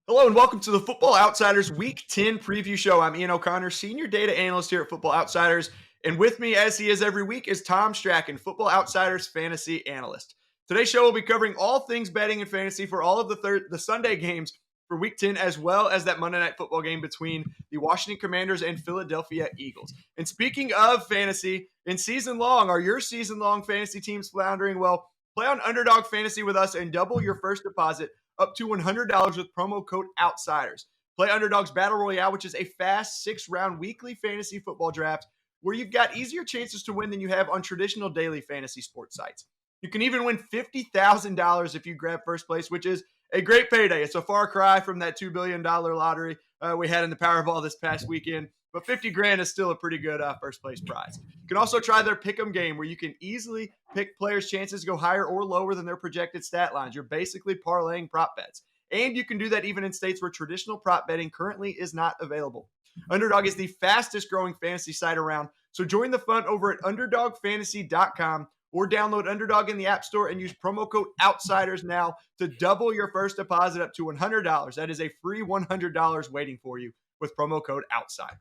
Hello and welcome to the Football Outsiders Week 10 preview show. I'm Ian O'Connor, Senior Data Analyst here at Football Outsiders. And with me, as he is every week, is Tom Strachan, Football Outsiders Fantasy Analyst. Today's show will be covering all things betting and fantasy for all of the Sunday games for Week 10, as well as that Monday Night Football game between the Washington Commanders and Philadelphia Eagles. And speaking of fantasy, in season long, are your season long fantasy teams floundering? Well, play on Underdog Fantasy with us and double your first deposit up to $100 with promo code OUTSIDERS. Play Underdog's Battle Royale, which is a fast 6-round weekly fantasy football draft where you've got easier chances to win than you have on traditional daily fantasy sports sites. You can even win $50,000 if you grab first place, which is a great payday. It's a far cry from that $2 billion lottery we had in the Powerball this past weekend, but 50 grand is still a pretty good first place prize. You can also try their pick'em game where you can easily pick players' chances to go higher or lower than their projected stat lines. You're basically parlaying prop bets. And you can do that even in states where traditional prop betting currently is not available. Underdog is the fastest growing fantasy site around, so join the fun over at underdogfantasy.com or download Underdog in the App Store and use promo code OUTSIDERS now to double your first deposit up to $100. That is a free $100 waiting for you with promo code OUTSIDERS.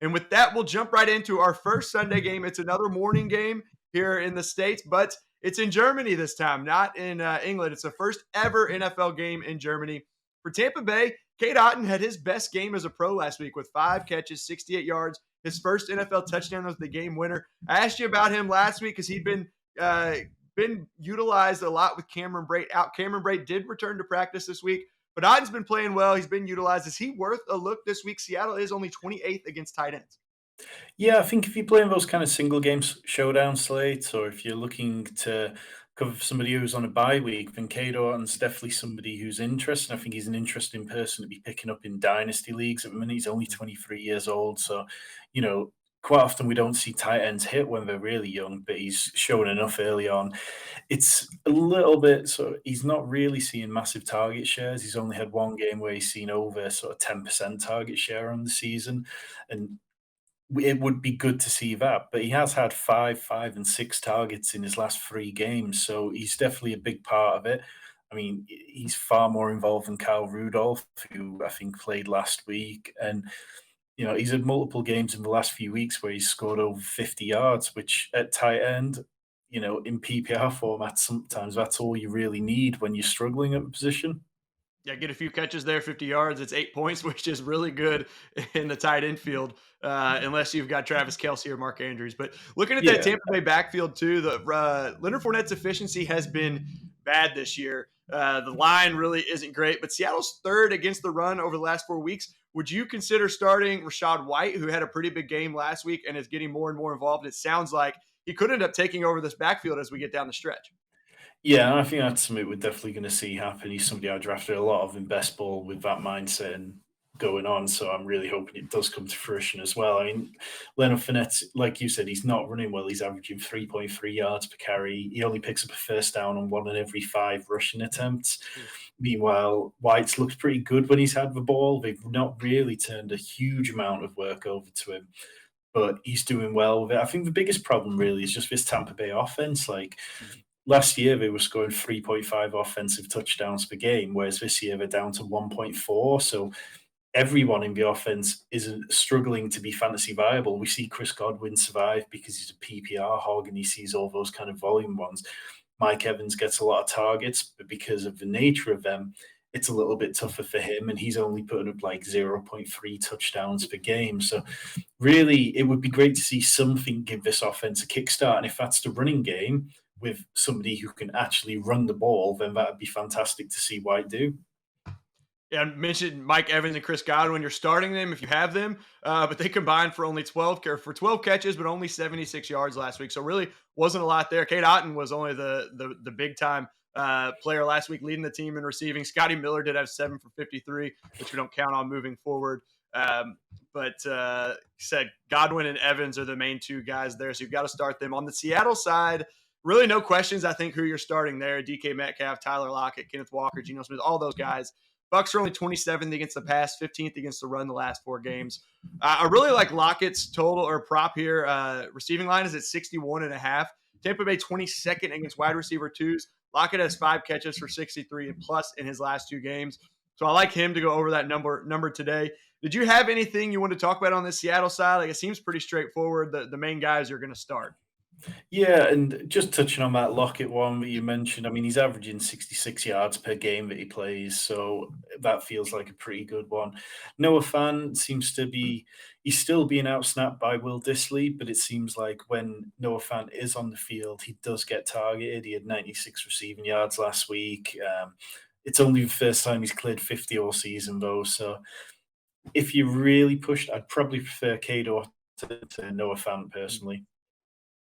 And with that, we'll jump right into our first Sunday game. It's another morning game here in the States, but it's in Germany this time, not in England. It's the first ever NFL game in Germany. For Tampa Bay, Cade Otton had his best game as a pro last week with 5 catches, 68 yards. His first NFL touchdown was the game winner. I asked you about him last week because he'd been utilized a lot with Cameron Brate out. Cameron Brate did return to practice this week, but Otton's been playing well. He's been utilized. Is he worth a look this week? Seattle is only 28th against tight ends. Yeah, I think if you're playing those kind of single games showdown slates, or if you're looking to cover for somebody who's on a bye week, then Cade Orton's definitely somebody who's interesting. I think he's an interesting person to be picking up in dynasty leagues at the minute. He's only 23 years old, so quite often we don't see tight ends hit when they're really young, but he's shown enough early on. It's a little bit so he's not really seeing massive target shares. He's only had one game where he's seen over sort of 10% target share on the season, and it would be good to see that, but he has had and 6 targets in his last 3 games, so he's definitely a big part of it. I mean, he's far more involved than Kyle Rudolph, who I think played last week, and he's had multiple games in the last few weeks where he's scored over 50 yards, which at tight end, in PPR format, sometimes that's all you really need when you're struggling at the position. Yeah, get a few catches there, 50 yards. It's 8 points, which is really good in the tight end field, unless you've got Travis Kelce or Mark Andrews. But looking at that Yeah. Tampa Bay backfield, too, the Leonard Fournette's efficiency has been bad this year. The line really isn't great, but Seattle's third against the run over the last 4 weeks. Would you consider starting Rachaad White, who had a pretty big game last week and is getting more and more involved? It sounds like he could end up taking over this backfield as we get down the stretch. Yeah, and I think that's something we're definitely going to see happen. He's somebody I drafted a lot of in best ball with that mindset and going on. So I'm really hoping it does come to fruition as well. I mean, Leonard Fournette, like you said, he's not running well. He's averaging 3.3 yards per carry. He only picks up a first down on 1 in every 5 rushing attempts. Meanwhile, White's looked pretty good when he's had the ball. They've not really turned a huge amount of work over to him, but he's doing well with it. I think the biggest problem really is just this Tampa Bay offense. Like, last year, they were scoring 3.5 offensive touchdowns per game, whereas this year they're down to 1.4. So everyone in the offense isn't struggling to be fantasy viable. We see Chris Godwin survive because he's a PPR hog and he sees all those kind of volume ones. Mike Evans gets a lot of targets, but because of the nature of them, it's a little bit tougher for him, and he's only putting up like 0.3 touchdowns per game. So really, it would be great to see something give this offense a kickstart. And if that's the running game with somebody who can actually run the ball, then that would be fantastic to see White do. Yeah, I mentioned Mike Evans and Chris Godwin. You're starting them if you have them, but they combined for only 12 catches, but only 76 yards last week. So really wasn't a lot there. Cade Otton was only the big time player last week, leading the team in receiving. Scotty Miller did have 7 for 53, which we don't count on moving forward. But said Godwin and Evans are the main 2 guys there, so you've got to start them. On the Seattle side, really no questions, I think, who you're starting there. DK Metcalf, Tyler Lockett, Kenneth Walker, Geno Smith, all those guys. Bucks are only 27th against the pass, 15th against the run the last 4 games. I really like Lockett's total or prop here. Receiving line is at 61.5. Tampa Bay 22nd against wide receiver twos. Lockett has 5 catches for 63 and plus in his last 2 games. So I like him to go over that number today. Did you have anything you want to talk about on the Seattle side? Like it seems pretty straightforward. The main guys are going to start. Yeah, and just touching on that Lockett one that you mentioned, I mean, he's averaging 66 yards per game that he plays, so that feels like a pretty good one. Noah Fant seems to be, he's still being outsnapped by Will Dissly, but it seems like when Noah Fant is on the field, he does get targeted. He had 96 receiving yards last week. It's only the first time he's cleared 50 all season, though, so if you really pushed, I'd probably prefer Kador to Noah Fant personally.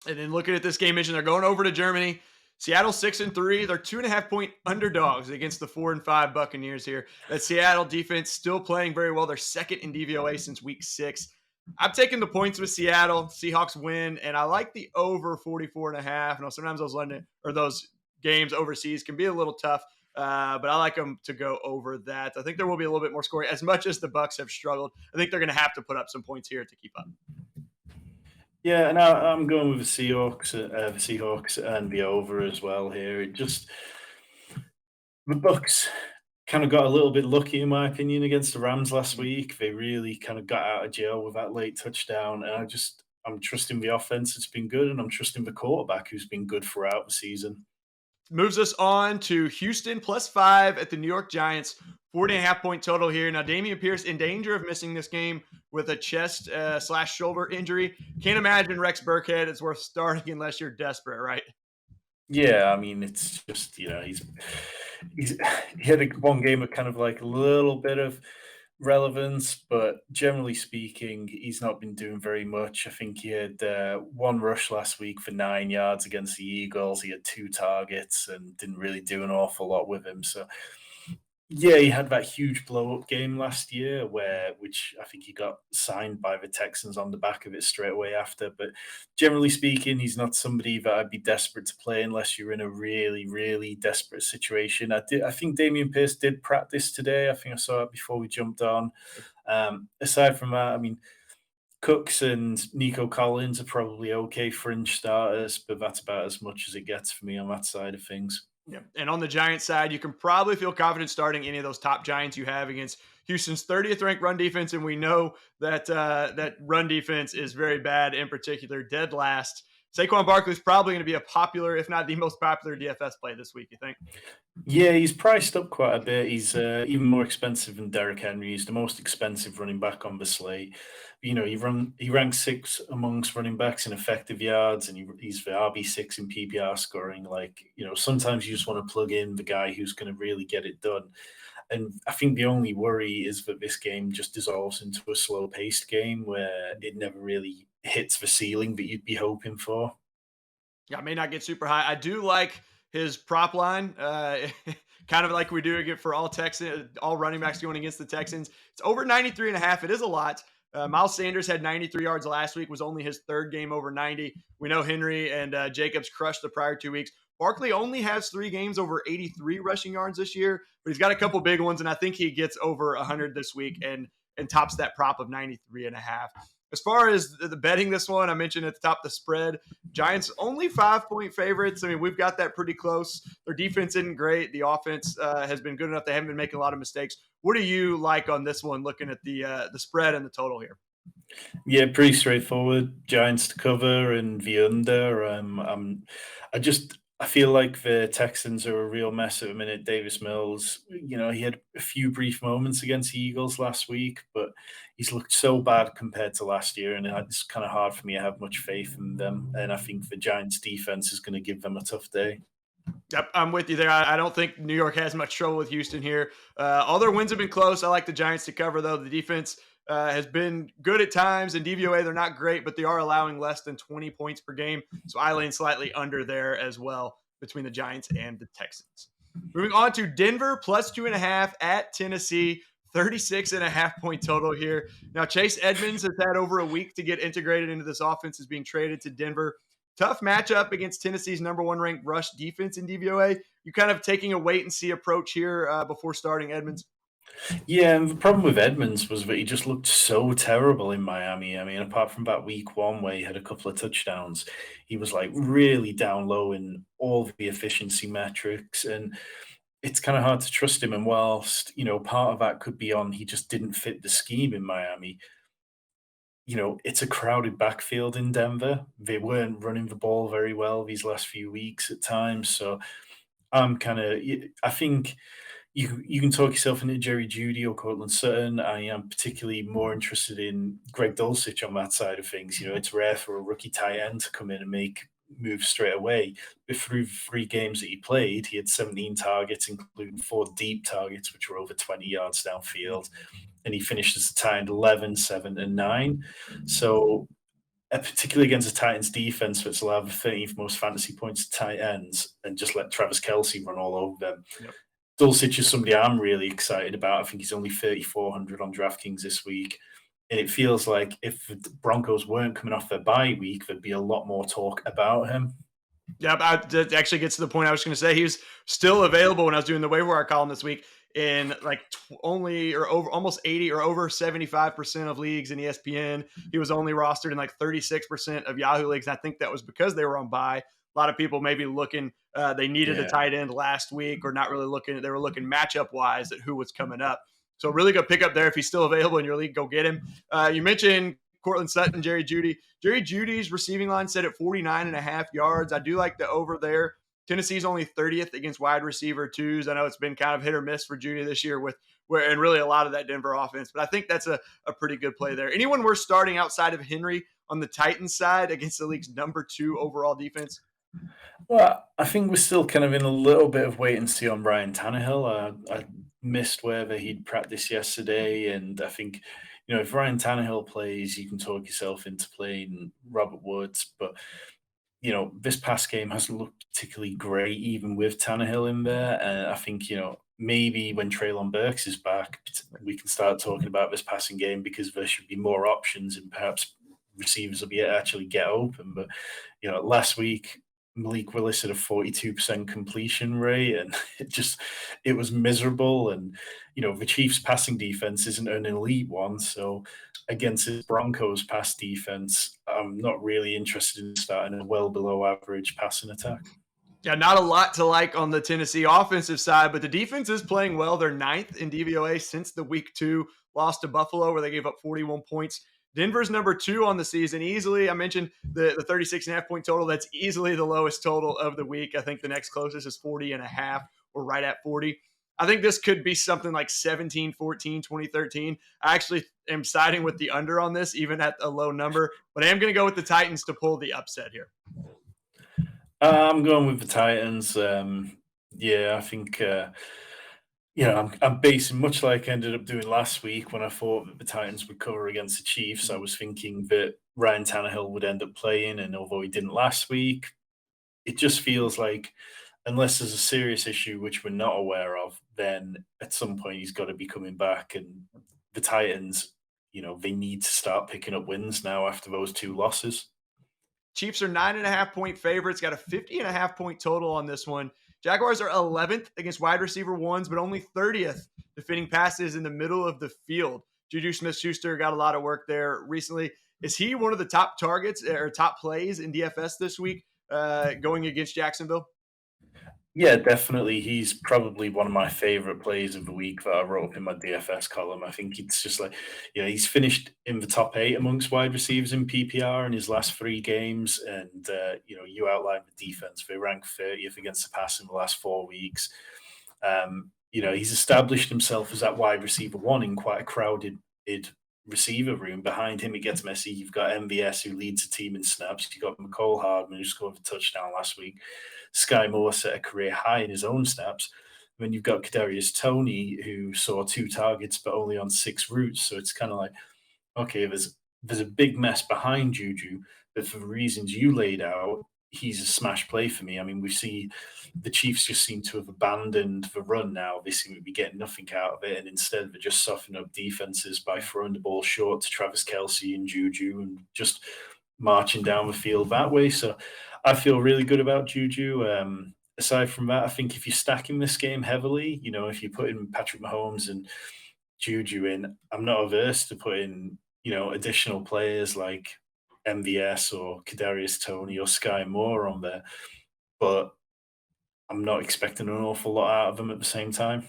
And then looking at this game, mentioned they're going over to Germany. Seattle 6-3. They're 2.5 point underdogs against the 4-5 Buccaneers here. That Seattle defense still playing very well. They're second in DVOA since week 6. I'm taking the points with Seattle. Seahawks win, and I like the over 44.5. You know, sometimes those London or those games overseas can be a little tough, but I like them to go over that. I think there will be a little bit more scoring. As much as the Bucs have struggled, I think they're going to have to put up some points here to keep up. Yeah, and I'm going with the Seahawks and the over as well here. It just the Bucks kind of got a little bit lucky, in my opinion, against the Rams last week. They really kind of got out of jail with that late touchdown, and I'm trusting the offense. It's been good, and I'm trusting the quarterback, who's been good throughout the season. Moves us on to Houston +5 at the New York Giants. 40.5 point total here. Now, Dameon Pierce in danger of missing this game with a chest / shoulder injury. Can't imagine Rex Burkhead is worth starting unless you're desperate, right? Yeah, I mean, it's just he's he had one game of kind of like a little bit of relevance, but generally speaking, he's not been doing very much. I think he had one rush last week for 9 yards against the Eagles. He had two targets and didn't really do an awful lot with him. So yeah, he had that huge blow up game last year which I think he got signed by the Texans on the back of it straight away after. But generally speaking, he's not somebody that I'd be desperate to play unless you're in a really, really desperate situation. I think Dameon Pierce did practice today. I think I saw it before we jumped on. Aside from that, I mean, Cooks and Nico Collins are probably okay fringe starters, but that's about as much as it gets for me on that side of things. Yeah. And on the Giants side, you can probably feel confident starting any of those top Giants you have against Houston's 30th ranked run defense. And we know that that run defense is very bad, in particular, dead last. Saquon Barkley is probably going to be a popular, if not the most popular DFS play this week, you think? Yeah, he's priced up quite a bit. He's even more expensive than Derrick Henry. He's the most expensive running back on the slate. You know, he ranks 6th amongst running backs in effective yards, and he's the RB6 in PPR scoring. Like, you know, sometimes you just want to plug in the guy who's going to really get it done. And I think the only worry is that this game just dissolves into a slow-paced game where it never really hits the ceiling that you'd be hoping for. Yeah, I may not get super high. I do like his prop line, kind of like we do it for all running backs going against the Texans. It's over 93.5. It is a lot. Miles Sanders had 93 yards last week, was only his third game over 90. We know Henry and Jacobs crushed the prior 2 weeks. Barkley only has 3 games over 83 rushing yards this year, but he's got a couple big ones, and I think he gets over 100 this week and tops that prop of 93.5. As far as the betting this one, I mentioned at the top the spread. Giants only 5-point favorites. I mean, we've got that pretty close. Their defense isn't great. The offense has been good enough. They haven't been making a lot of mistakes. What do you like on this one, looking at the spread and the total here? Yeah, pretty straightforward. Giants to cover and the under. I feel like the Texans are a real mess at the minute. Davis Mills, you know, he had a few brief moments against the Eagles last week, but he's looked so bad compared to last year, and it's kind of hard for me to have much faith in them. And I think the Giants' defense is going to give them a tough day. Yep, I'm with you there. I don't think New York has much trouble with Houston here. All their wins have been close. I like the Giants to cover, though. The defense has been good at times. In DVOA, they're not great, but they are allowing less than 20 points per game. So I lean slightly under there as well between the Giants and the Texans. Moving on to Denver, +2.5 at Tennessee. 36.5 point total here. Now, Chase Edmonds has had over a week to get integrated into this offense, is being traded to Denver. Tough matchup against Tennessee's #1 ranked rush defense in DVOA. You kind of taking a wait and see approach here before starting Edmonds? Yeah, and the problem with Edmonds was that he just looked so terrible in Miami. I mean, apart from that week 1 where he had a couple of touchdowns, he was like really down low in all the efficiency metrics. And it's kind of hard to trust him. And whilst, part of that could be on he just didn't fit the scheme in Miami, it's a crowded backfield in Denver. They weren't running the ball very well these last few weeks at times. So I think you can talk yourself into Jerry Judy or Cortland Sutton. I am particularly more interested in Greg Dulcich on that side of things. It's rare for a rookie tight end to come in and make moves straight away. But through 3 games that he played, he had 17 targets, including 4 deep targets, which were over 20 yards downfield. And he finished as a tight end 11, 7, and 9. So particularly against the Titans defense that's allowed the 13th most fantasy points to tight ends and just let Travis Kelsey run all over them. Yep. Dulcich is somebody I'm really excited about. I think he's only 3,400 on DraftKings this week. And it feels like if the Broncos weren't coming off their bye week, there'd be a lot more talk about him. Yeah, that actually gets to the point I was going to say. He was still available when I was doing the waiver wire column this week in like only or over almost 80 or over 75% of leagues in ESPN. He was only rostered in like 36% of Yahoo leagues. And I think that was because they were on bye. A lot of people maybe looking, they needed a tight end last week or not really looking. They were looking matchup wise at who was coming up. So really good pickup there. If he's still available in your league, go get him. You mentioned Cortland Sutton, Jerry Judy. Jerry Judy's receiving line set at 49.5 yards. I do like the over there. Tennessee's only 30th against wide receiver twos. I know it's been kind of hit or miss for Judy this year and really a lot of that Denver offense, but I think that's a pretty good play there. Anyone we're starting outside of Henry on the Titans side against the league's number 2 overall defense? Well, I think we're still kind of in a little bit of wait and see on Ryan Tannehill. I missed whether he'd practiced yesterday, and I think if Ryan Tannehill plays, you can talk yourself into playing Robert Woods. But this past game hasn't looked particularly great, even with Tannehill in there. And I think maybe when Treylon Burks is back, we can start talking about this passing game because there should be more options and perhaps receivers will be actually get open. But last week Malik Willis had a 42% completion rate, and it was miserable. And the Chiefs' passing defense isn't an elite one, so against the Broncos' pass defense, I'm not really interested in starting a well below average passing attack. Yeah, not a lot to like on the Tennessee offensive side, but the defense is playing well. They're 9th in DVOA since the week 2 loss to Buffalo, where they gave up 41 points. Denver's number 2 on the season easily. I mentioned the 36.5 point total. That's easily the lowest total of the week. I think the next closest is 40.5 or right at 40. I think this could be something like 17-14, 2013. I actually am siding with the under on this, even at a low number, but I am going to go with the Titans to pull the upset here. I'm going with the Titans. I think I'm basing much like I ended up doing last week when I thought that the Titans would cover against the Chiefs. I was thinking that Ryan Tannehill would end up playing, and although he didn't last week, it just feels like unless there's a serious issue which we're not aware of, then at some point he's got to be coming back. And the Titans, they need to start picking up wins now after those 2 losses. Chiefs are 9.5 point favorites, got a 50.5 point total on this one. Jaguars are 11th against wide receiver ones, but only 30th defending passes in the middle of the field. Juju Smith-Schuster got a lot of work there recently. Is he one of the top targets or top plays in DFS this week going against Jacksonville? Yeah, definitely. He's probably one of my favorite plays of the week that I wrote up in my DFS column. I think it's just like, he's finished in the top 8 amongst wide receivers in PPR in his last 3 games. And, you outlined the defense. They ranked 30th against the pass in the last 4 weeks. He's established himself as that wide receiver 1 in quite a crowded receiver room. Behind him, it gets messy. You've got MVS, who leads the team in snaps. You've got McCole Hardman, who scored a touchdown last week. Sky Moore set a career high in his own snaps. And then you've got Kadarius Toney, who saw 2 targets but only on 6 routes. So it's kind of like, okay, there's a big mess behind Juju, but for the reasons you laid out, he's a smash play for me. I mean, we see the Chiefs just seem to have abandoned the run now. They seem to be getting nothing out of it, and instead they're just softening up defenses by throwing the ball short to Travis Kelsey and Juju and just marching down the field that way. So I feel really good about Juju. Aside from that, I think if you're stacking this game heavily, if you put in Patrick Mahomes and Juju in, I'm not averse to putting, additional players like MVS or Kadarius Toney or Sky Moore on there. But I'm not expecting an awful lot out of him at the same time.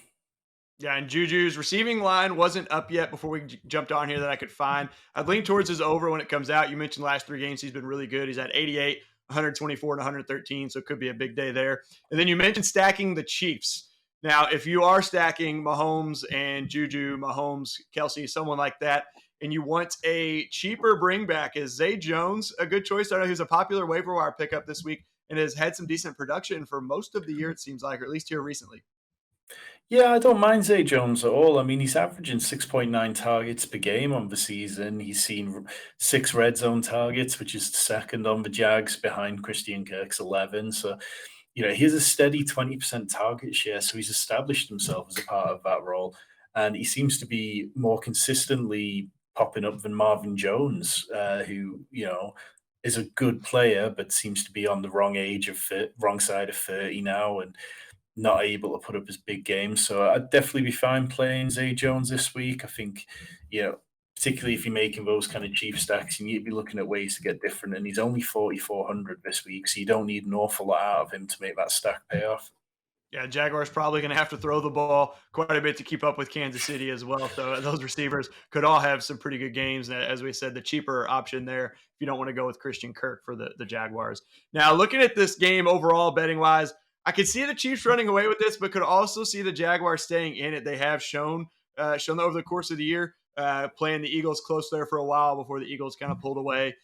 Yeah, and Juju's receiving line wasn't up yet before we jumped on here that I could find. I'd lean towards his over when it comes out. You mentioned the last 3 games he's been really good. He's at 88, 124, and 113, so it could be a big day there. And then you mentioned stacking the Chiefs. Now, if you are stacking Mahomes and Juju, Mahomes, Kelsey, someone like that, and you want a cheaper bring back, is Zay Jones a good choice? I know he's a popular waiver wire pickup this week and has had some decent production for most of the year, it seems like, or at least here recently. Yeah, I don't mind Zay Jones at all. I mean, he's averaging 6.9 targets per game on the season. He's seen 6 red zone targets, which is second on the Jags behind Christian Kirk's 11. So, he has a steady 20% target share. So he's established himself as a part of that role. And he seems to be more consistently popping up than Marvin Jones, who, is a good player, but seems to be on the wrong side of 30 now. And not able to put up his big games. So I'd definitely be fine playing Zay Jones this week. I think, particularly if you're making those kind of chief stacks, you need to be looking at ways to get different. And he's only 4,400 this week, so you don't need an awful lot out of him to make that stack pay off. Yeah, Jaguars probably going to have to throw the ball quite a bit to keep up with Kansas City as well. So those receivers could all have some pretty good games. As we said, the cheaper option there if you don't want to go with Christian Kirk for the Jaguars. Now, looking at this game overall, betting wise, I could see the Chiefs running away with this, but could also see the Jaguars staying in it. They have shown over the course of the year, playing the Eagles close there for a while before the Eagles kind of pulled away,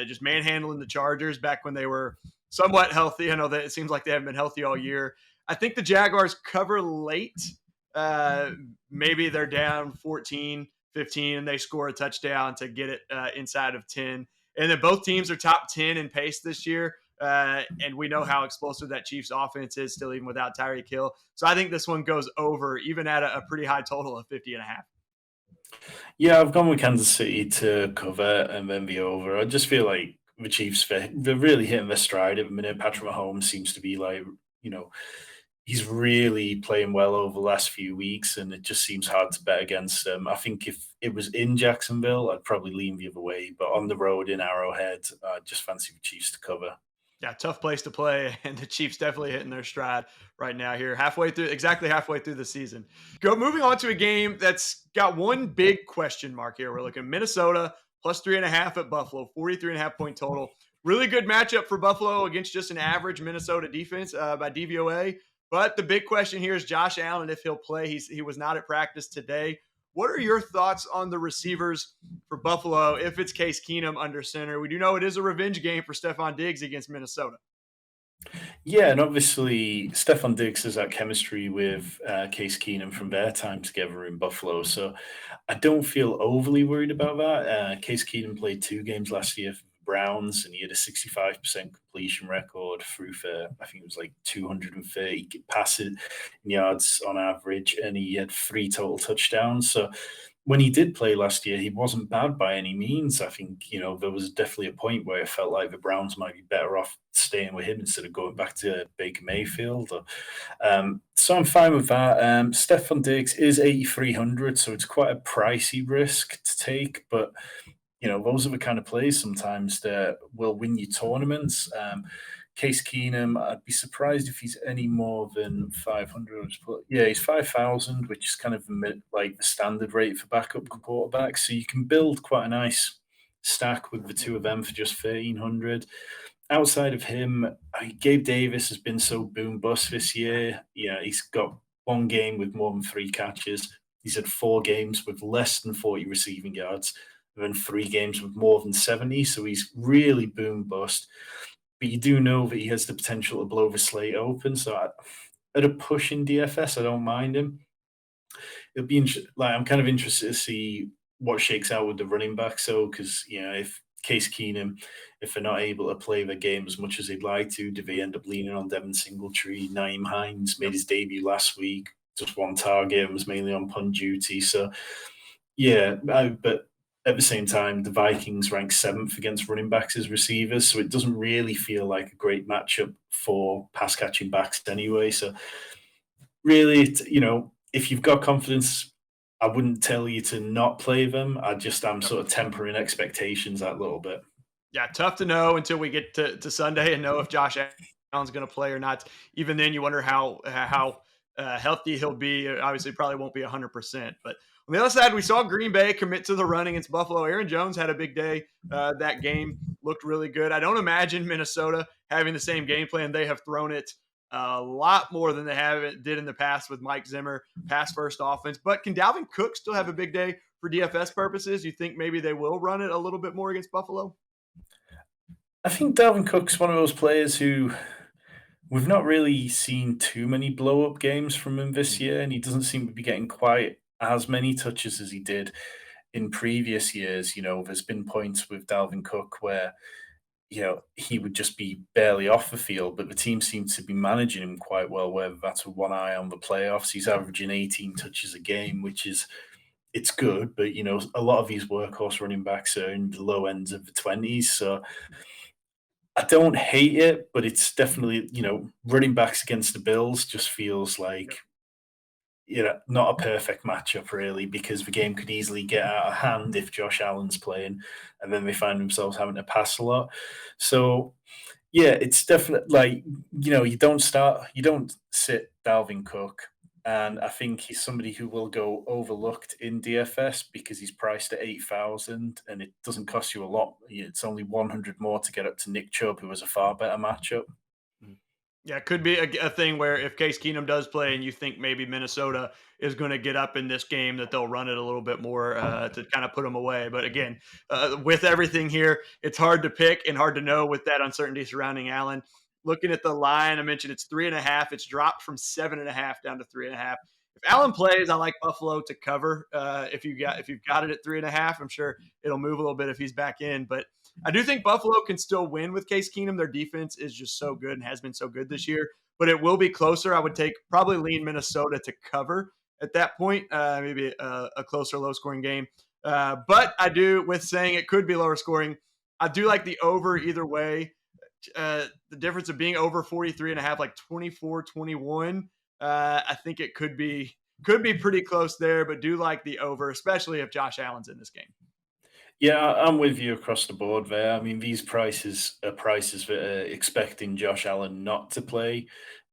just manhandling the Chargers back when they were somewhat healthy. I know that it seems like they haven't been healthy all year. I think the Jaguars cover late. Uh, Maybe they're down 14, 15, and they score a touchdown to get it inside of 10. And then both teams are top 10 in pace this year. And we know how explosive that Chiefs offense is still, even without Tyreek Hill. So I think this one goes over, even at a pretty high total of 50.5. Yeah, I've gone with Kansas City to cover and then the over. I just feel like the Chiefs, they're really hitting their stride at the minute. Patrick Mahomes seems to be like, you know, he's really playing well over the last few weeks, and it just seems hard to bet against them. I think if it was in Jacksonville, I'd probably lean the other way, but on the road in Arrowhead, I just fancy the Chiefs to cover. Yeah, tough place to play, and the Chiefs definitely hitting their stride right now here, exactly halfway through the season. Moving on to a game that's got one big question mark here. We're looking Minnesota plus 3.5 at Buffalo, 43.5 point total. Really good matchup for Buffalo against just an average Minnesota defense by DVOA. But the big question here is Josh Allen, if he'll play. He was not at practice today. What are your thoughts on the receivers for Buffalo if it's Case Keenum under center? We do know it is a revenge game for Stephon Diggs against Minnesota. Yeah, and obviously Stefan Diggs has that chemistry with Case Keenum from their time together in Buffalo. So I don't feel overly worried about that. Case Keenum played 2 games last year for the Browns, and he had a 65% completion record through for, I think it was like 230 passing yards on average, and he had 3 total touchdowns. So when he did play last year, he wasn't bad by any means. I think, there was definitely a point where it felt like the Browns might be better off staying with him instead of going back to Baker Mayfield. So I'm fine with that. Stephon Diggs is 8,300, so it's quite a pricey risk to take, but those are the kind of plays sometimes that will win you tournaments. Case Keenum, I'd be surprised if he's any more than 500. Yeah, he's 5,000, which is kind of like the standard rate for backup quarterbacks. So you can build quite a nice stack with the two of them for just 1,300. Outside of him, Gabe Davis has been so boom bust this year. Yeah, he's got 1 game with more than 3 catches. He's had 4 games with less than 40 receiving yards, and then 3 games with more than 70. So he's really boom bust. But you do know that he has the potential to blow the slate open. So at a push in DFS, I don't mind him. It'll be I'm kind of interested to see what shakes out with the running back. So because if Case Keenum, if they're not able to play the game as much as they'd like to, do they end up leaning on Devin Singletary? Naeem Hines made his debut last week, just 1 target, and was mainly on punt duty. So yeah, but at the same time, the Vikings rank 7th against running backs as receivers, so it doesn't really feel like a great matchup for pass catching backs anyway. So really, if you've got confidence, I wouldn't tell you to not play them. I'm sort of tempering expectations that little bit. Yeah, tough to know until we get to Sunday and know if Josh Allen's going to play or not. Even then, you wonder how healthy he'll be. Obviously, probably won't be 100%. But on the other side, we saw Green Bay commit to the run against Buffalo. Aaron Jones had a big day. That game looked really good. I don't imagine Minnesota having the same game plan. They have thrown it a lot more than they have did in the past with Mike Zimmer, pass first offense. But can Dalvin Cook still have a big day for DFS purposes? You think maybe they will run it a little bit more against Buffalo? I think Dalvin Cook's one of those players who we've not really seen too many blow up games from him this year, and he doesn't seem to be getting quite as many touches as he did in previous years. There's been points with Dalvin Cook where he would just be barely off the field, but the team seems to be managing him quite well, whether that's with one eye on the playoffs. He's averaging 18 touches a game, which is it's good, but a lot of these workhorse running backs are in the low ends of the 20s. So I don't hate it, but it's definitely, running backs against the Bills just feels like not a perfect matchup really, because the game could easily get out of hand if Josh Allen's playing, and then they find themselves having to pass a lot. So yeah, it's definitely like you don't sit Dalvin Cook, and I think he's somebody who will go overlooked in DFS because he's priced at 8,000, and it doesn't cost you a lot. It's only 100 more to get up to Nick Chubb, who has a far better matchup. Yeah, it could be a thing where if Case Keenum does play and you think maybe Minnesota is going to get up in this game, that they'll run it a little bit more to kind of put them away. But again, with everything here, it's hard to pick and hard to know with that uncertainty surrounding Allen. Looking at the line, I mentioned it's 3.5. It's dropped from 7.5 down to 3.5. If Allen plays, I like Buffalo to cover. If you've got it at 3.5, I'm sure it'll move a little bit if he's back in. But I do think Buffalo can still win with Case Keenum. Their defense is just so good and has been so good this year, but it will be closer. I would probably lean Minnesota to cover at that point, maybe a closer, low scoring game. But I do, with saying it could be lower scoring, I do like the over either way. The difference of being over 43.5, like 24-21. I think it could be pretty close there, but do like the over, especially if Josh Allen's in this game. Yeah, I'm with you across the board there. I mean, these prices are prices that are expecting Josh Allen not to play,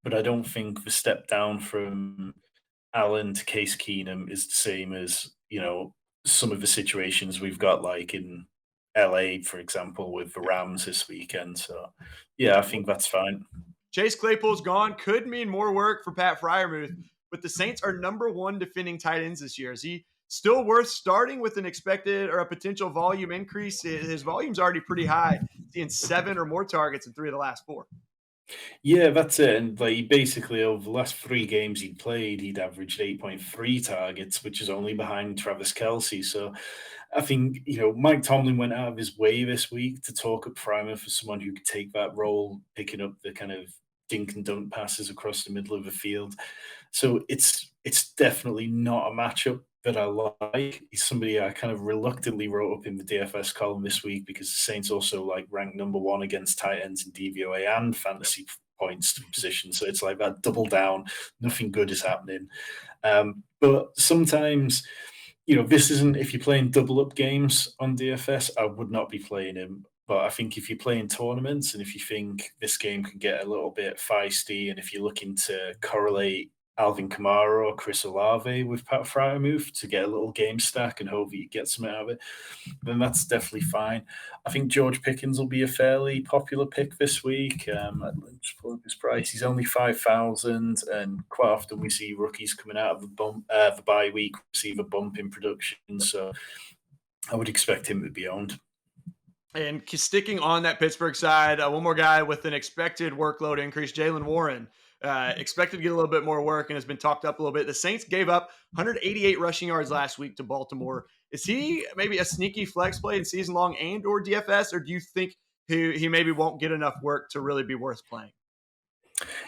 but I don't think the step down from Allen to Case Keenum is the same as, some of the situations we've got, like in LA, for example, with the Rams this weekend. So, yeah, I think that's fine. Chase Claypool's gone could mean more work for Pat Fryermuth, but the Saints are number one defending tight ends this year. Is he still worth starting with an expected or a potential volume increase? His volume's already pretty high, seeing 7 or more targets in 3 of the last 4. Yeah, that's it. And like basically over the last 3 games he'd played, he'd averaged 8.3 targets, which is only behind Travis Kelsey. So I think, Mike Tomlin went out of his way this week to talk up Fryman for someone who could take that role, picking up the kind of dink and dunk passes across the middle of the field. So it's definitely not a matchup that I like. He's somebody I kind of reluctantly wrote up in the DFS column this week because the Saints also like ranked number one against tight ends in DVOA and fantasy points to position. So it's like that double down, nothing good is happening. But sometimes, this isn't, if you're playing double up games on DFS, I would not be playing him. But I think if you're playing tournaments and if you think this game can get a little bit feisty, and if you're looking to correlate Alvin Kamara or Chris Olave with Pat Fryermuth to get a little game stack and hope that you get something out of it, then that's definitely fine. I think George Pickens will be a fairly popular pick this week. Just pull up his price. He's only 5,000, and quite often we see rookies coming out of the bye week receive a bump in production. So I would expect him to be owned. And sticking on that Pittsburgh side, one more guy with an expected workload increase, Jalen Warren. Expected to get a little bit more work and has been talked up a little bit. The Saints gave up 188 rushing yards last week to Baltimore. Is he maybe a sneaky flex play in season long and or DFS, or do you think he maybe won't get enough work to really be worth playing?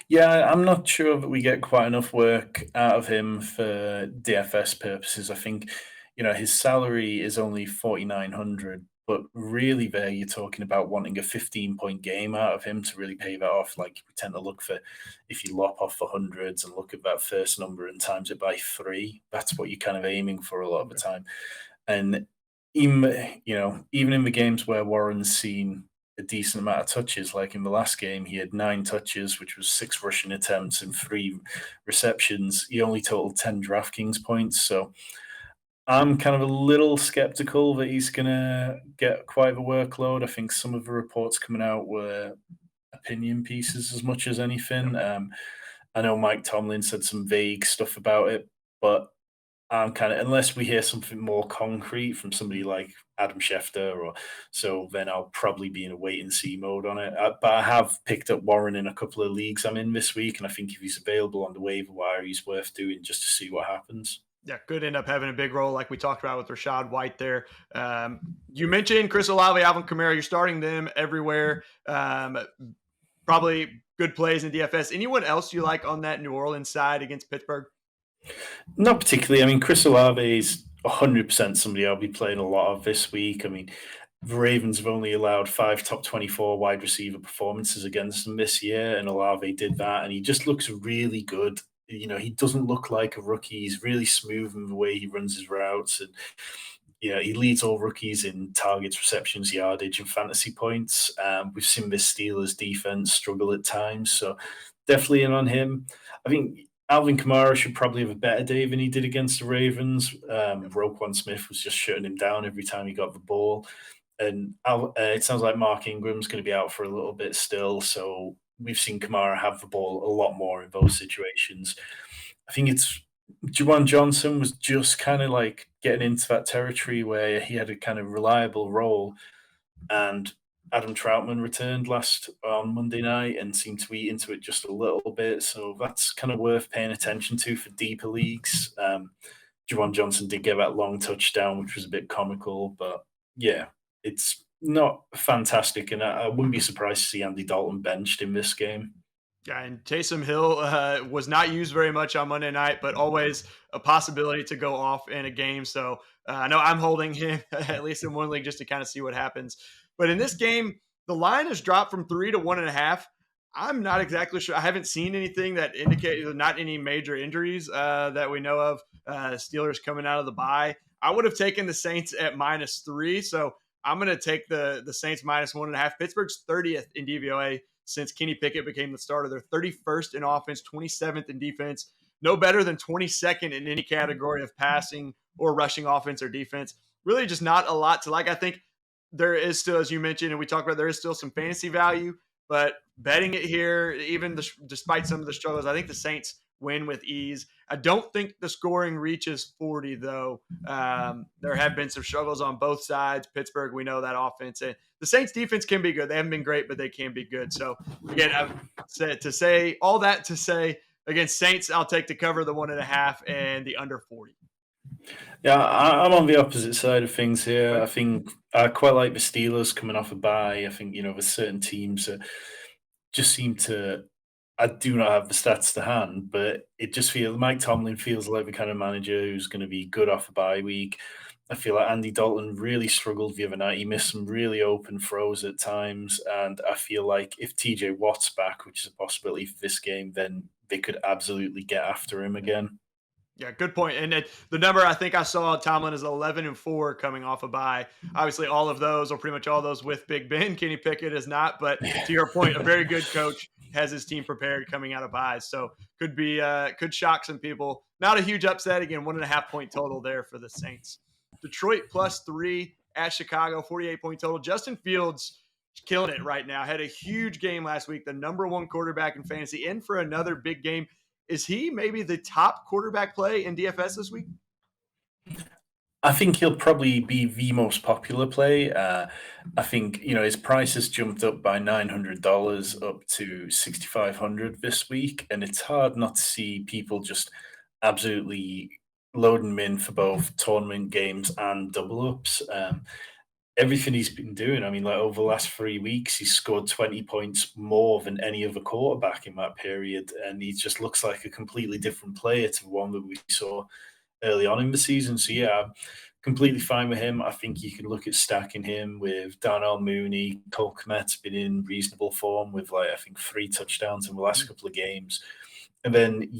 Yeah, I'm not sure that we get quite enough work out of him for DFS purposes. I think, his salary is only 4,900, but really there you're talking about wanting a 15-point game out of him to really pay that off. Like we tend to look for, if you lop off the hundreds and look at that first number and times it by 3, that's what you're kind of aiming for a lot of the time. And even in the games where Warren's seen a decent amount of touches. Like in the last game, he had 9 touches, which was 6 rushing attempts and 3 receptions. He only totaled 10 DraftKings points. So I'm kind of a little skeptical that he's going to get quite the workload. I think some of the reports coming out were opinion pieces as much as anything. I know Mike Tomlin said some vague stuff about it, but I'm kind of, unless we hear something more concrete from somebody like Adam Schefter or so, then I'll probably be in a wait and see mode on it. But I have picked up Warren in a couple of leagues I'm in this week, and I think if he's available on the waiver wire, he's worth doing just to see what happens. Yeah, could end up having a big role, like we talked about with Rashad White there. You mentioned Chris Olave, Alvin Kamara. You're starting them everywhere. Probably good plays in DFS. Anyone else you like on that New Orleans side against Pittsburgh? Not particularly. I mean, Chris Olave is 100% somebody I'll be playing a lot of this week. I mean, the Ravens have only allowed 5 top 24 wide receiver performances against them this year, and Olave did that, and he just looks really good. He doesn't look like a rookie. He's really smooth in the way he runs his routes, and he leads all rookies in targets, receptions, yardage, and fantasy points. We've seen this Steelers defense struggle at times, so definitely in on him. I think Alvin Kamara should probably have a better day than he did against the Ravens. Roquan Smith was just shutting him down every time he got the ball. And it sounds like Mark Ingram's going to be out for a little bit still. So we've seen Kamara have the ball a lot more in those situations. I think it's Juwan Johnson was just kind of like getting into that territory where he had a kind of reliable role. And Adam Troutman returned last on Monday night and seemed to eat into it just a little bit. So that's kind of worth paying attention to for deeper leagues. Juwan Johnson did get that long touchdown, which was a bit comical. But yeah, it's not fantastic. And I wouldn't be surprised to see Andy Dalton benched in this game. Yeah, and Taysom Hill was not used very much on Monday night, but always a possibility to go off in a game. So I know I'm holding him at least in one league just to kind of see what happens. But in this game, the line has dropped from 3 to 1.5. I'm not exactly sure. I haven't seen anything that indicates not any major injuries that we know of. Steelers coming out of the bye. I would have taken the Saints at -3. So I'm going to take the Saints -1.5. Pittsburgh's 30th in DVOA since Kenny Pickett became the starter. They're 31st in offense, 27th in defense, no better than 22nd in any category of passing or rushing offense or defense. Really just not a lot to like. I think there is still, as you mentioned, and we talked about, there is still some fantasy value, but betting it here, even despite some of the struggles, I think the Saints win with ease. I don't think the scoring reaches 40, though. There have been some struggles on both sides. Pittsburgh, we know that offense. And the Saints defense can be good. They haven't been great, but they can be good. So, again, I've said to say all that to say, against Saints, I'll take to cover the 1.5 and the under 40. Yeah, I'm on the opposite side of things here. I think I quite like the Steelers coming off a bye. I think, there's certain teams that just seem to. I do not have the stats to hand, but it just feels Mike Tomlin feels like the kind of manager who's going to be good off a bye week. I feel like Andy Dalton really struggled the other night. He missed some really open throws at times, and I feel like if TJ Watt's back, which is a possibility for this game, then they could absolutely get after him again. Yeah, good point. And the number I think I saw Tomlin is 11-4 coming off a bye. Obviously, all of those, or pretty much all those, with Big Ben. Kenny Pickett is not, but to your point, a very good coach has his team prepared coming out of buys. So could shock some people. Not a huge upset. Again, 1.5 point total there for the Saints. Detroit +3 at Chicago, 48 point total. Justin Fields killing it right now. Had a huge game last week. The number 1 quarterback in fantasy, in for another big game. Is he maybe the top quarterback play in DFS this week? I think he'll probably be the most popular play. I think his price has jumped up by $900 up to $6,500 this week, and it's hard not to see people just absolutely loading him in for both tournament games and double ups. Everything he's been doing, I mean, like over the last 3 weeks, he's scored 20 points more than any other quarterback in that period. And he just looks like a completely different player to the one that we saw early on in the season. So, yeah, I'm completely fine with him. I think you can look at stacking him with Darnell Mooney. Cole Kmet's been in reasonable form with, I think 3 touchdowns in the last couple of games. And then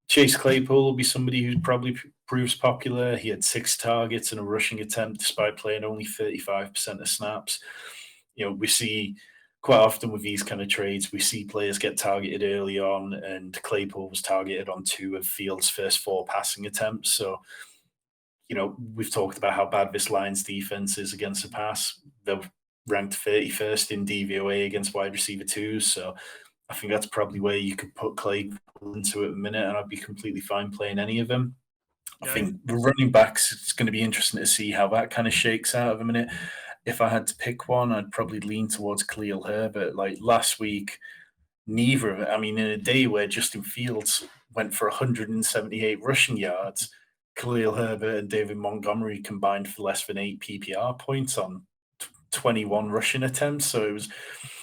Chase Claypool will be somebody who probably proves popular. He had 6 targets and a rushing attempt despite playing only 35% of snaps. We see quite often with these kind of trades, we see players get targeted early on, and Claypool was targeted on 2 of Fields' first 4 passing attempts. So, we've talked about how bad this Lions defense is against the pass. They're ranked 31st in DVOA against wide receiver 2s. So I think that's probably where you could put Claypool into it a minute, and I'd be completely fine playing any of them. I Yeah, think the running backs, it's going to be interesting to see how that kind of shakes out of a minute. If I had to pick one, I'd probably lean towards Khalil Herbert. Like last week, neither of it. I mean, in a day where Justin Fields went for 178 rushing yards, Khalil Herbert and David Montgomery combined for less than 8 PPR points on 21 rushing attempts. So it was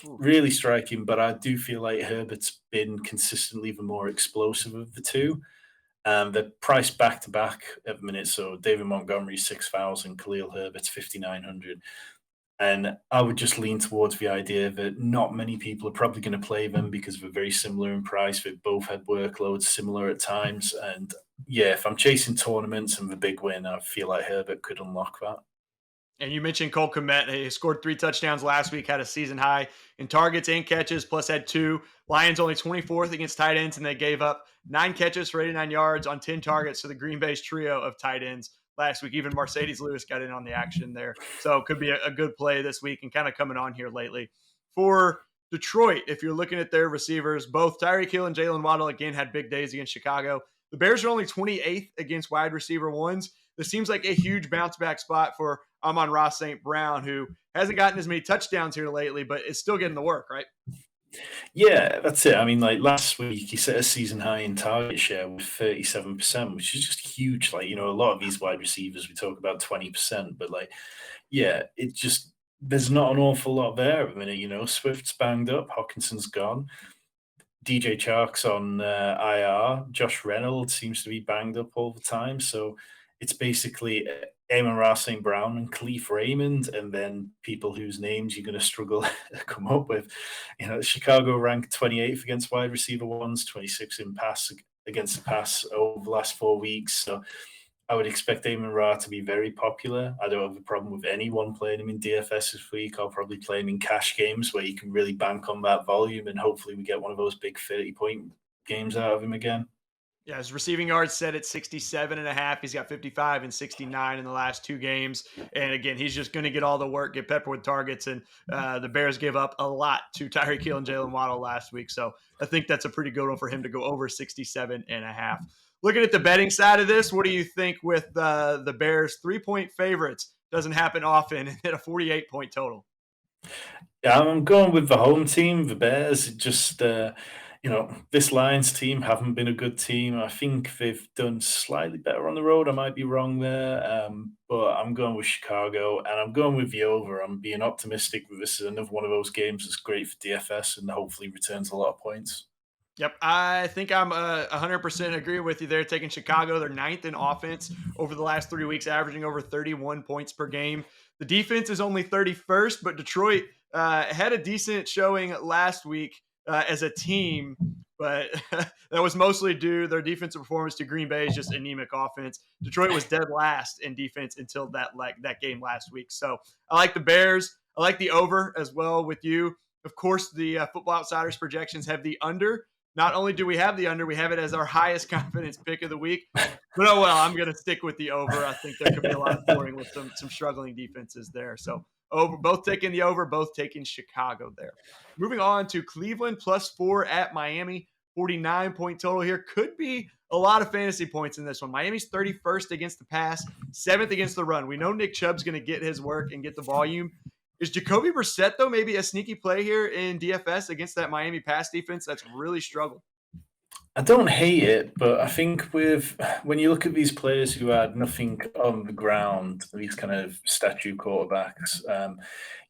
really striking. But I do feel like Herbert's been consistently the more explosive of the two. They're priced back to back at the minute. So David Montgomery 6,000, Khalil Herbert's 5,900. And I would just lean towards the idea that not many people are probably going to play them because they're very similar in price. They both had workloads similar at times. And yeah, if I'm chasing tournaments and the big win, I feel like Herbert could unlock that. And you mentioned Cole Kmet. He scored 3 touchdowns last week, had a season high in targets and catches, plus had 2. Lions only 24th against tight ends, and they gave up 9 catches for 89 yards on 10 targets to the Green Bay's trio of tight ends last week. Even Mercedes Lewis got in on the action there. So it could be a good play this week and kind of coming on here lately. For Detroit, if you're looking at their receivers, both Tyreek Hill and Jalen Waddle, again, had big days against Chicago. The Bears are only 28th against wide receiver ones. This seems like a huge bounce back spot for Amon-Ra St. Brown, who hasn't gotten as many touchdowns here lately, but is still getting the work, right? Yeah, that's it. I mean, like last week, he set a season high in target share with 37%, which is just huge. Like, a lot of these wide receivers, we talk about 20%, but like, yeah, it just, there's not an awful lot there at the minute. Swift's banged up, Hawkinson's gone. DJ Chark's on IR. Josh Reynolds seems to be banged up all the time. So it's basically Amon-Ra St. Brown and Khalif Raymond, and then people whose names you're going to struggle to come up with. Chicago ranked 28th against wide receiver ones, 26 in pass against the pass over the last 4 weeks. So I would expect Amon-Ra to be very popular. I don't have a problem with anyone playing him in DFS this week. I'll probably play him in cash games where you can really bank on that volume, and hopefully we get one of those big 30-point games out of him again. Yeah, his receiving yards set at 67.5. He's got 55 and 69 in the last 2 games. And again, he's just going to get all the work, get peppered with targets. And the Bears gave up a lot to Tyreek Hill and Jalen Waddle last week. So I think that's a pretty good one for him to go over 67.5. Looking at the betting side of this, what do you think with the Bears 3-point favorites? Doesn't happen often, and hit a 48-point total. Yeah, I'm going with the home team, the Bears. Just this Lions team haven't been a good team. I think they've done slightly better on the road. I might be wrong there, but I'm going with Chicago, and I'm going with the over. I'm being optimistic that this is another one of those games that's great for DFS and hopefully returns a lot of points. Yep, I think I'm 100% agree with you there. Taking Chicago, they're 9th in offense over the last 3 weeks, averaging over 31 points per game. The defense is only 31st, but Detroit had a decent showing last week as a team, but that was mostly due their defensive performance to Green Bay's just anemic offense. Detroit was dead last in defense until that game last week. So I like the Bears. I like the over as well with you. Of course, the Football Outsiders projections have the under. Not only do we have the under, we have it as our highest confidence pick of the week. But oh well, I'm going to stick with the over. I think there could be a lot of scoring with some struggling defenses there. So over, both taking the over, both taking Chicago there. Moving on to Cleveland +4 at Miami, 49-point total here. Could be a lot of fantasy points in this one. Miami's 31st against the pass, 7th against the run. We know Nick Chubb's going to get his work and get the volume. Is Jacoby Brissett, though, maybe a sneaky play here in DFS against that Miami pass defense that's really struggled? I don't hate it, but I think when you look at these players who had nothing on the ground, these kind of statue quarterbacks,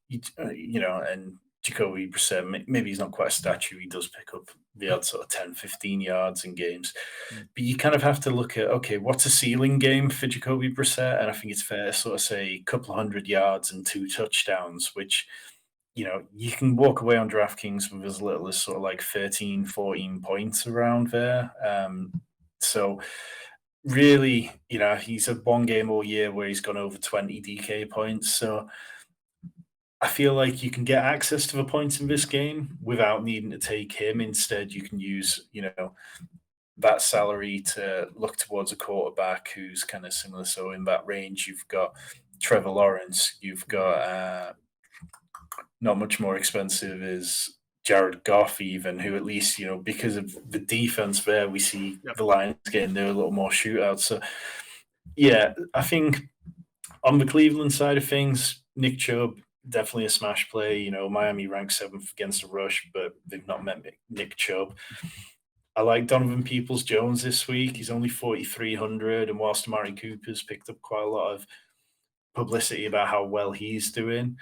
and Jacoby Brissett, maybe he's not quite a statue. He does pick up the odd sort of 10, 15 yards in games. But you kind of have to look at, okay, what's a ceiling game for Jacoby Brissett? And I think it's fair to sort of say a couple of 100 yards and 2 touchdowns, which, you can walk away on DraftKings with as little as sort of like 13, 14 points around there. So really, he's had one game all year where he's gone over 20 DK points. So I feel like you can get access to the points in this game without needing to take him. Instead, you can use, that salary to look towards a quarterback who's kind of similar. So in that range, you've got Trevor Lawrence, you've got not much more expensive is Jared Goff, even, who at least, because of the defense there, we see Yep. the Lions getting there a little more shootouts. So, yeah, I think on the Cleveland side of things, Nick Chubb, definitely a smash play. Miami ranks seventh against the rush, but they've not met Nick Chubb. I like Donovan Peoples-Jones this week. He's only 4,300, and whilst Amari Cooper's picked up quite a lot of publicity about how well he's doing,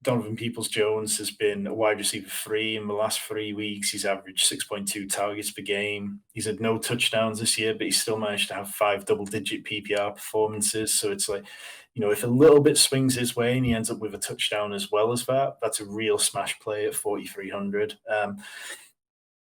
Donovan Peoples-Jones has been a wide receiver 3 in the last 3 weeks. He's averaged 6.2 targets per game. He's had no touchdowns this year, but he's still managed to have 5 double-digit PPR performances. So it's like, if a little bit swings his way and he ends up with a touchdown as well as that, that's a real smash play at 4,300.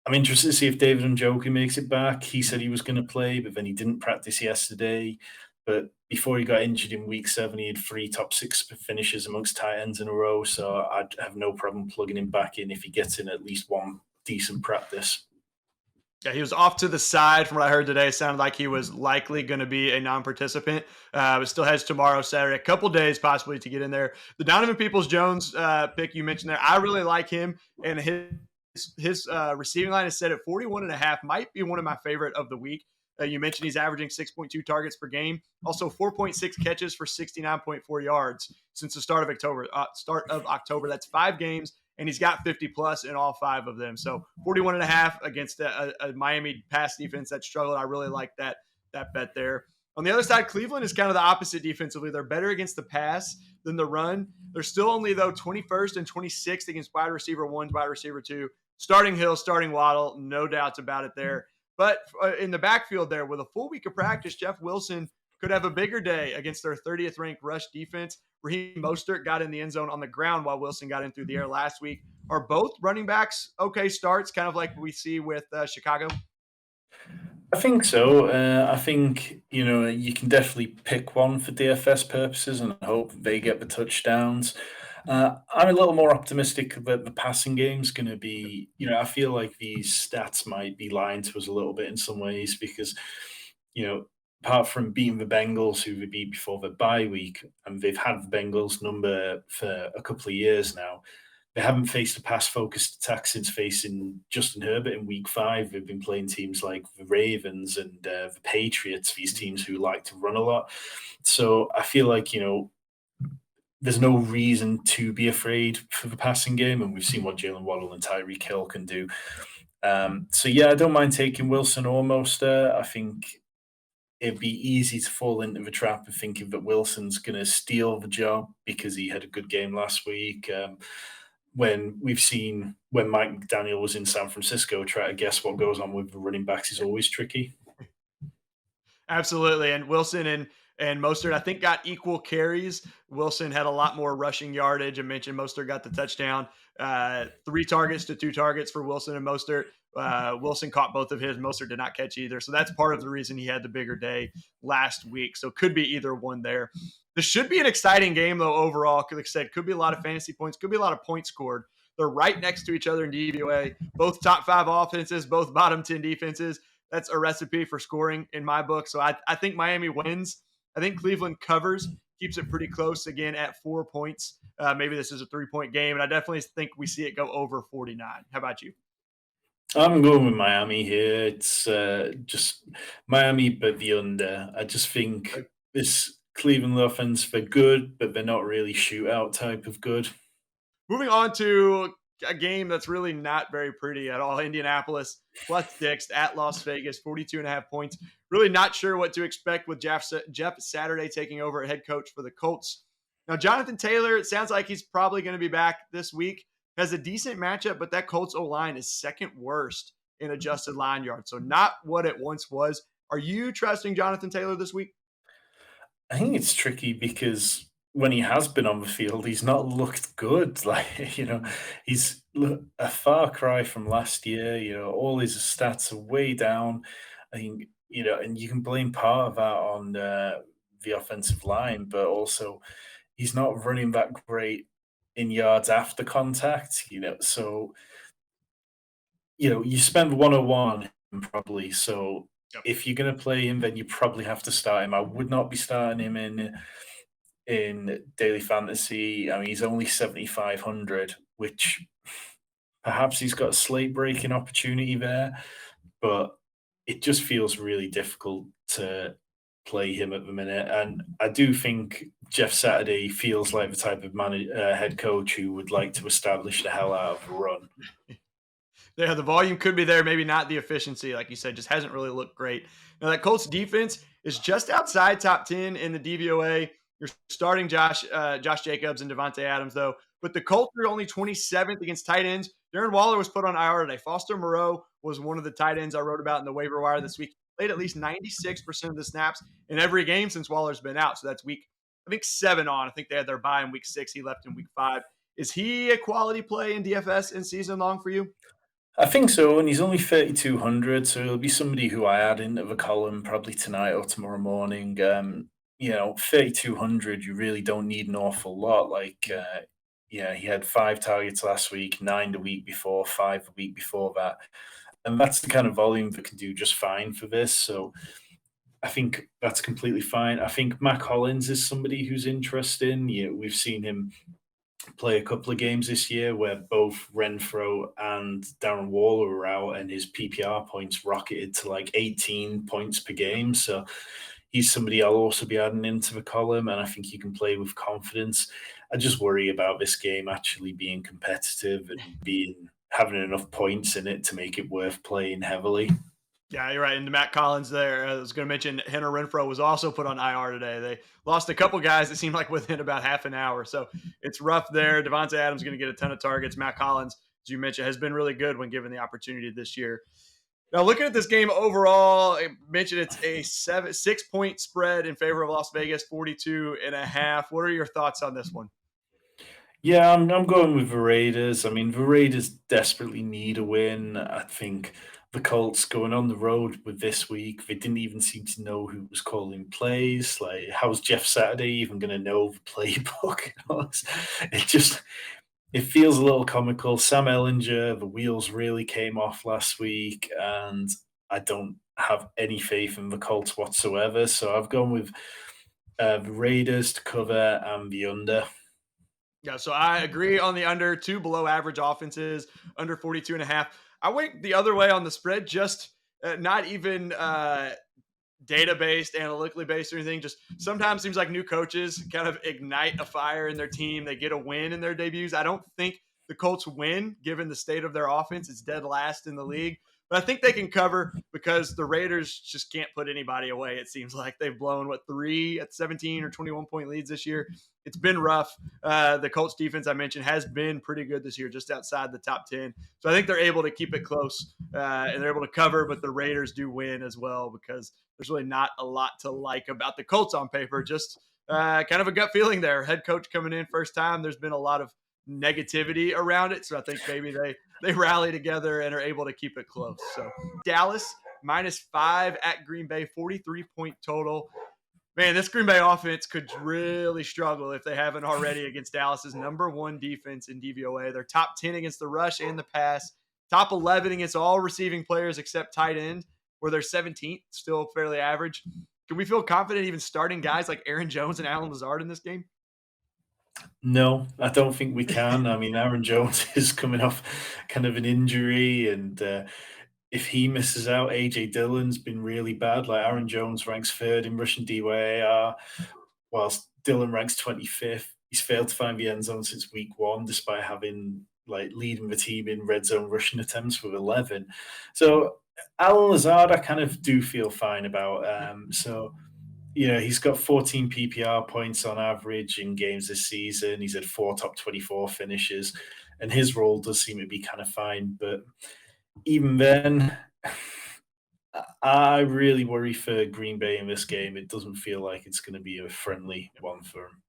I'm interested to see if David Njoku makes it back. He said he was going to play, but then he didn't practice yesterday. But before he got injured in week 7, he had 3 top 6 finishes amongst tight ends in a row. So I'd have no problem plugging him back in if he gets in at least one decent practice. Yeah, he was off to the side from what I heard today. It sounded like he was likely going to be a non-participant, but still has tomorrow, Saturday, a couple days possibly to get in there. The Donovan Peoples-Jones pick you mentioned there, I really like him, and his receiving line is set at 41.5, might be one of my favorite of the week. You mentioned he's averaging 6.2 targets per game, also 4.6 catches for 69.4 yards since the start of October. That's 5 games, and he's got 50 plus in all 5 of them. So 41.5 against a Miami pass defense that struggled. I really like that bet there. On the other side, Cleveland is kind of the opposite defensively. They're better against the pass than the run. They're still only, though, 21st and 26th against wide receiver 1, wide receiver 2. Starting Hill, starting Waddle, no doubts about it there. But in the backfield there, with a full week of practice, Jeff Wilson could have a bigger day against their 30th ranked rush defense. Raheem Mostert got in the end zone on the ground while Wilson got in through the air last week. Are both running backs okay starts, kind of like we see with Chicago? I think so. I think, you can definitely pick one for DFS purposes and hope they get the touchdowns. I'm a little more optimistic that the passing game is going to be, I feel like these stats might be lying to us a little bit in some ways because, you know, apart from beating the Bengals, who they beat before the bye week, and they've had the Bengals number for a couple of years now, they haven't faced a pass-focused attack since facing Justin Herbert in Week 5. They've been playing teams like the Ravens and the Patriots, these teams who like to run a lot. So I feel like, there's no reason to be afraid for the passing game, and we've seen what Jalen Waddle and Tyreek Hill can do. So yeah, I don't mind taking Wilson or Mostert. I think it'd be easy to fall into the trap of thinking that Wilson's going to steal the job because he had a good game last week. When we've seen when Mike McDaniel was in San Francisco, try to guess what goes on with the running backs is always tricky. Absolutely. And Wilson and Mostert, I think, got equal carries. Wilson had a lot more rushing yardage. I mentioned Mostert got the touchdown. 3 targets to 2 targets for Wilson and Mostert. Wilson caught both of his. Mostert did not catch either. So that's part of the reason he had the bigger day last week. So could be either one there. This should be an exciting game, though, overall. Like I said, could be a lot of fantasy points, could be a lot of points scored. They're right next to each other in DVOA. Both top 5 offenses, both bottom 10 defenses. That's a recipe for scoring in my book. So I think Miami wins. I think Cleveland covers, keeps it pretty close again at 4 points. Maybe this is a 3-point game, and I definitely think we see it go over 49. How about you? I'm going with Miami here. It's just Miami, but the under. I just think this Cleveland offense, they're good, but they're not really shootout type of good. Moving on to a game that's really not very pretty at all. Indianapolis +6 at Las Vegas, 42.5 points. Really not sure what to expect with Jeff Saturday taking over head coach for the Colts. Now, Jonathan Taylor, it sounds like he's probably going to be back this week. Has a decent matchup, but that Colts O-line is second worst in adjusted line yards. So not what it once was. Are you trusting Jonathan Taylor this week? I think it's tricky because when he has been on the field, he's not looked good. Like, he's a far cry from last year. All his stats are way down. I think, and you can blame part of that on the offensive line, but also he's not running that great in yards after contact. So you spend 101 on him probably. So Yep. if you're going to play him, then you probably have to start him. I would not be starting him in daily fantasy. I mean, he's only 7,500, which perhaps he's got a slate breaking opportunity there, but it just feels really difficult to play him at the minute. And I do think Jeff Saturday feels like the type of head coach who would like to establish the hell out of a run. Yeah, the volume could be there, maybe not the efficiency, like you said, just hasn't really looked great. Now that Colts defense is just outside top 10 in the DVOA. You're starting Josh Jacobs and Devontae Adams though, but the Colts are only 27th against tight ends. Darren Waller was put on IR today. Foster Moreau was one of the tight ends I wrote about in the waiver wire this week. He played at least 96% of the snaps in every game since Waller's been out. So that's week, I think 7 on. I think they had their bye in week 6. He left in week 5. Is he a quality play in DFS in season long for you? I think so, and he's only 3,200, so he'll be somebody who I add into the column probably tonight or tomorrow morning. 3,200, you really don't need an awful lot. Yeah, he had 5 targets last week, 9 the week before, 5 the week before that. And that's the kind of volume that can do just fine for this. So I think that's completely fine. I think Mac Hollins is somebody who's interesting. We've seen him play a couple of games this year where both Renfro and Darren Waller were out, and his PPR points rocketed to like 18 points per game. So he's somebody I'll also be adding into the column, and I think he can play with confidence. I just worry about this game actually being competitive and having enough points in it to make it worth playing heavily. Yeah, you're right. And Matt Collins there, I was going to mention Henry Renfro was also put on IR today. They lost a couple guys, it seemed like within about half an hour. So it's rough there. Devontae Adams going to get a ton of targets. Matt Collins, as you mentioned, has been really good when given the opportunity this year. Now, looking at this game overall, I mentioned it's a 6-point spread in favor of Las Vegas, 42.5. What are your thoughts on this one? Yeah, I'm going with the Raiders. I mean, the Raiders desperately need a win. I think the Colts going on the road with this week, they didn't even seem to know who was calling plays. Like, how's Jeff Saturday even going to know the playbook? It feels a little comical. Sam Ellinger, the wheels really came off last week, and I don't have any faith in the Colts whatsoever. So I've gone with the Raiders to cover and the under. Yeah, so I agree on the under. Two below average offenses, under 42.5. I went the other way on the spread, just not even data based, analytically based or anything. Just sometimes seems like new coaches kind of ignite a fire in their team. They get a win in their debuts. I don't think the Colts win given the state of their offense. It's dead last in the league. But I think they can cover because the Raiders just can't put anybody away. It seems like they've blown, 3 at 17 or 21-point leads this year. It's been rough. The Colts defense I mentioned has been pretty good this year, just outside the top 10. So I think they're able to keep it close and they're able to cover, but the Raiders do win as well because there's really not a lot to like about the Colts on paper. Just kind of a gut feeling there. Head coach coming in first time. There's been a lot of negativity around it. So I think maybe they rally together and are able to keep it close. So Dallas -5 at Green Bay, 43-point total. Man, this Green Bay offense could really struggle if they haven't already against Dallas's #1 defense in DVOA. They're top 10 against the rush and the pass, top 11 against all receiving players except tight end, where they're 17th, still fairly average. Can we feel confident even starting guys like Aaron Jones and Allen Lazard in this game? No, I don't think we can. I mean, Aaron Jones is coming off kind of an injury, and if he misses out, AJ Dillon's been really bad. Like Aaron Jones ranks third in rushing DYAR, whilst Dillon ranks 25th. He's failed to find the end zone since week 1, despite having leading the team in red zone rushing attempts with 11. So Alan Lazard, I kind of do feel fine about. He's got 14 PPR points on average in games this season. He's had 4 top 24 finishes, and his role does seem to be kind of fine. But even then, I really worry for Green Bay in this game. It doesn't feel like it's going to be a friendly one for him.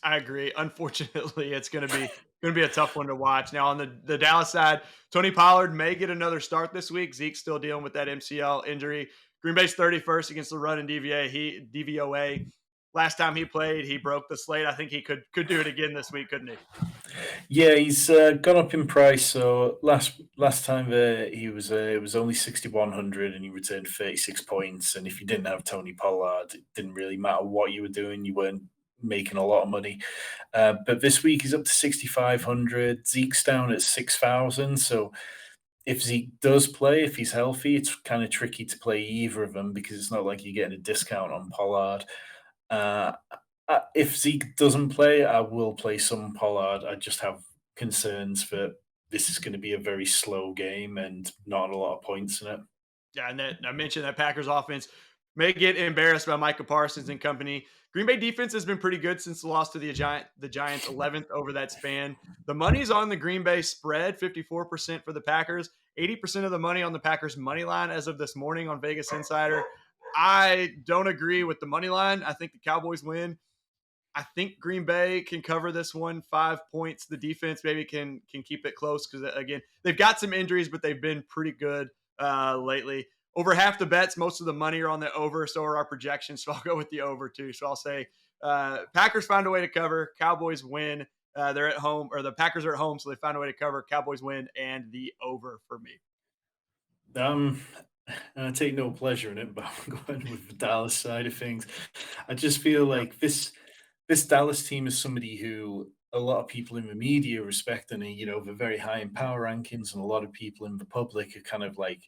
I agree. Unfortunately, it's going to be a tough one to watch. Now on the Dallas side, Tony Pollard may get another start this week. Zeke's still dealing with that MCL injury. Green Bay's 31st against the run in DVOA. last time he played, he broke the slate. I think he could do it again this week, couldn't he? Yeah, he's gone up in price. So last time he was it was only 6,100, and he returned 36 points. And if you didn't have Tony Pollard, it didn't really matter what you were doing; you weren't making a lot of money. But this week he's up to 6,500. Zeke's down at 6,000. So if Zeke does play, if he's healthy, it's kind of tricky to play either of them because it's not like you're getting a discount on Pollard. Uh, if Zeke doesn't play, I will play some Pollard. I just have concerns that this is going to be a very slow game and not a lot of points in it. Yeah, and I mentioned that Packers offense may get embarrassed by Micah Parsons and company. Green Bay defense has been pretty good since the loss to the Giants 11th over that span. The money's on the Green Bay spread, 54% for the Packers, 80% of the money on the Packers money line as of this morning on Vegas Insider. I don't agree with the money line. I think the Cowboys win. I think Green Bay can cover this one, 5 points. The defense maybe can keep it close because again they've got some injuries, but they've been pretty good lately. Over half the bets, most of the money are on the over. So are our projections. So I'll go with the over too. So I'll say Packers find a way to cover. Cowboys win. They're at home, or the Packers are at home, so they find a way to cover. Cowboys win, and the over for me. Um, I take no pleasure in it, but I'm going with the Dallas side of things. I just feel like this Dallas team is somebody who a lot of people in the media respect, and they're very high in power rankings, and a lot of people in the public are kind of like,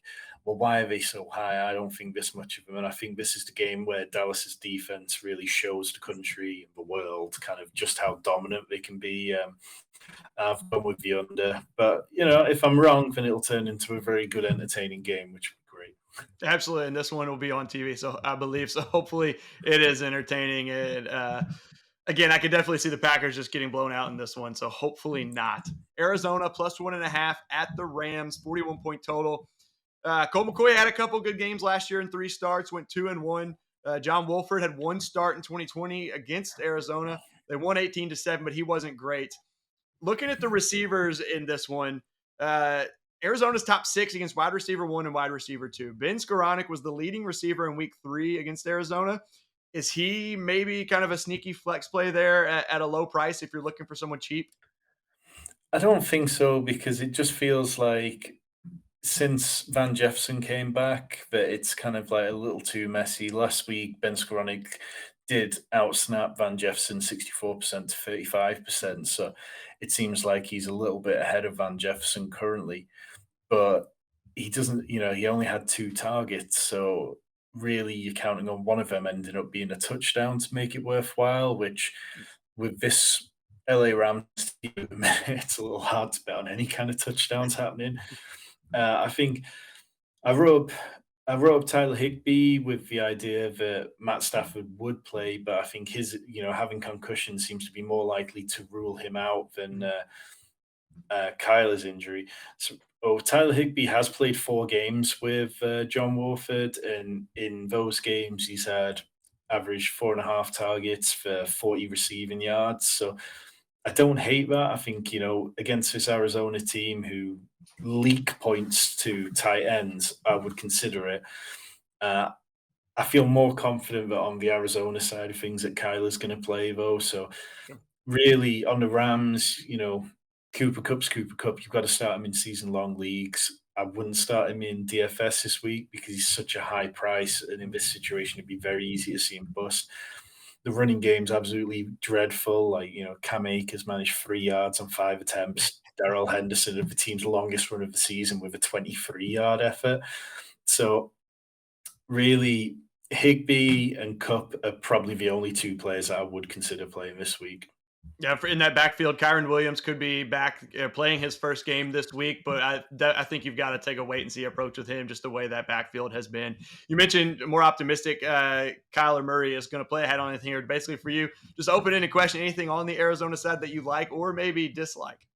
well, why are they so high? I don't think this much of them, and I think this is the game where Dallas's defense really shows the country and the world kind of just how dominant they can be. I've gone with the under, but if I'm wrong, then it'll turn into a very good, entertaining game, which would be great. Absolutely, and this one will be on TV, so I believe so. Hopefully, it is entertaining. And again, I could definitely see the Packers just getting blown out in this one, so hopefully not. Arizona plus 1.5 at the Rams, 41-point total. Colt McCoy had a couple good games last year in 3 starts, went 2-1. John Wolford had 1 start in 2020 against Arizona. They won 18-7, but he wasn't great. Looking at the receivers in this one, Arizona's top 6 against wide receiver 1 and wide receiver 2. Ben Skoranek was the leading receiver in week 3 against Arizona. Is he maybe kind of a sneaky flex play there at a low price if you're looking for someone cheap? I don't think so because it just feels like since Van Jefferson came back, that it's kind of like a little too messy. Last week, Ben Skoranek did outsnap Van Jefferson 64% to 35%. So it seems like he's a little bit ahead of Van Jefferson currently, but he doesn't, he only had 2 targets. So really, you're counting on one of them ending up being a touchdown to make it worthwhile, which with this LA Rams team, it's a little hard to bet on any kind of touchdowns happening. I think I wrote up Tyler Higbee with the idea that Matt Stafford would play, but I think his having concussion seems to be more likely to rule him out than Kyler's injury. So, Tyler Higbee has played 4 games with John Wolford, and in those games he's had average 4.5 targets for 40 receiving yards. So I don't hate that. I think, against this Arizona team who leak points to tight ends, I would consider it. I feel more confident that on the Arizona side of things that Kyler's going to play, though. So really on the Rams, Cooper Cup's Cooper Cup. You've got to start him in season-long leagues. I wouldn't start him in DFS this week because he's such a high price, and in this situation, it'd be very easy to see him bust. The running game's absolutely dreadful. Like, Cam Akers managed 3 yards on 5 attempts. Darrell Henderson had the team's longest run of the season with a 23-yard effort. So really, Higbee and Cup are probably the only 2 players that I would consider playing this week. Yeah, in that backfield, Kyron Williams could be back playing his first game this week, but I think you've got to take a wait and see approach with him, just the way that backfield has been. You mentioned more optimistic. Kyler Murray is going to play ahead on anything here. Basically, for you, just open-ended question: anything on the Arizona side that you like or maybe dislike?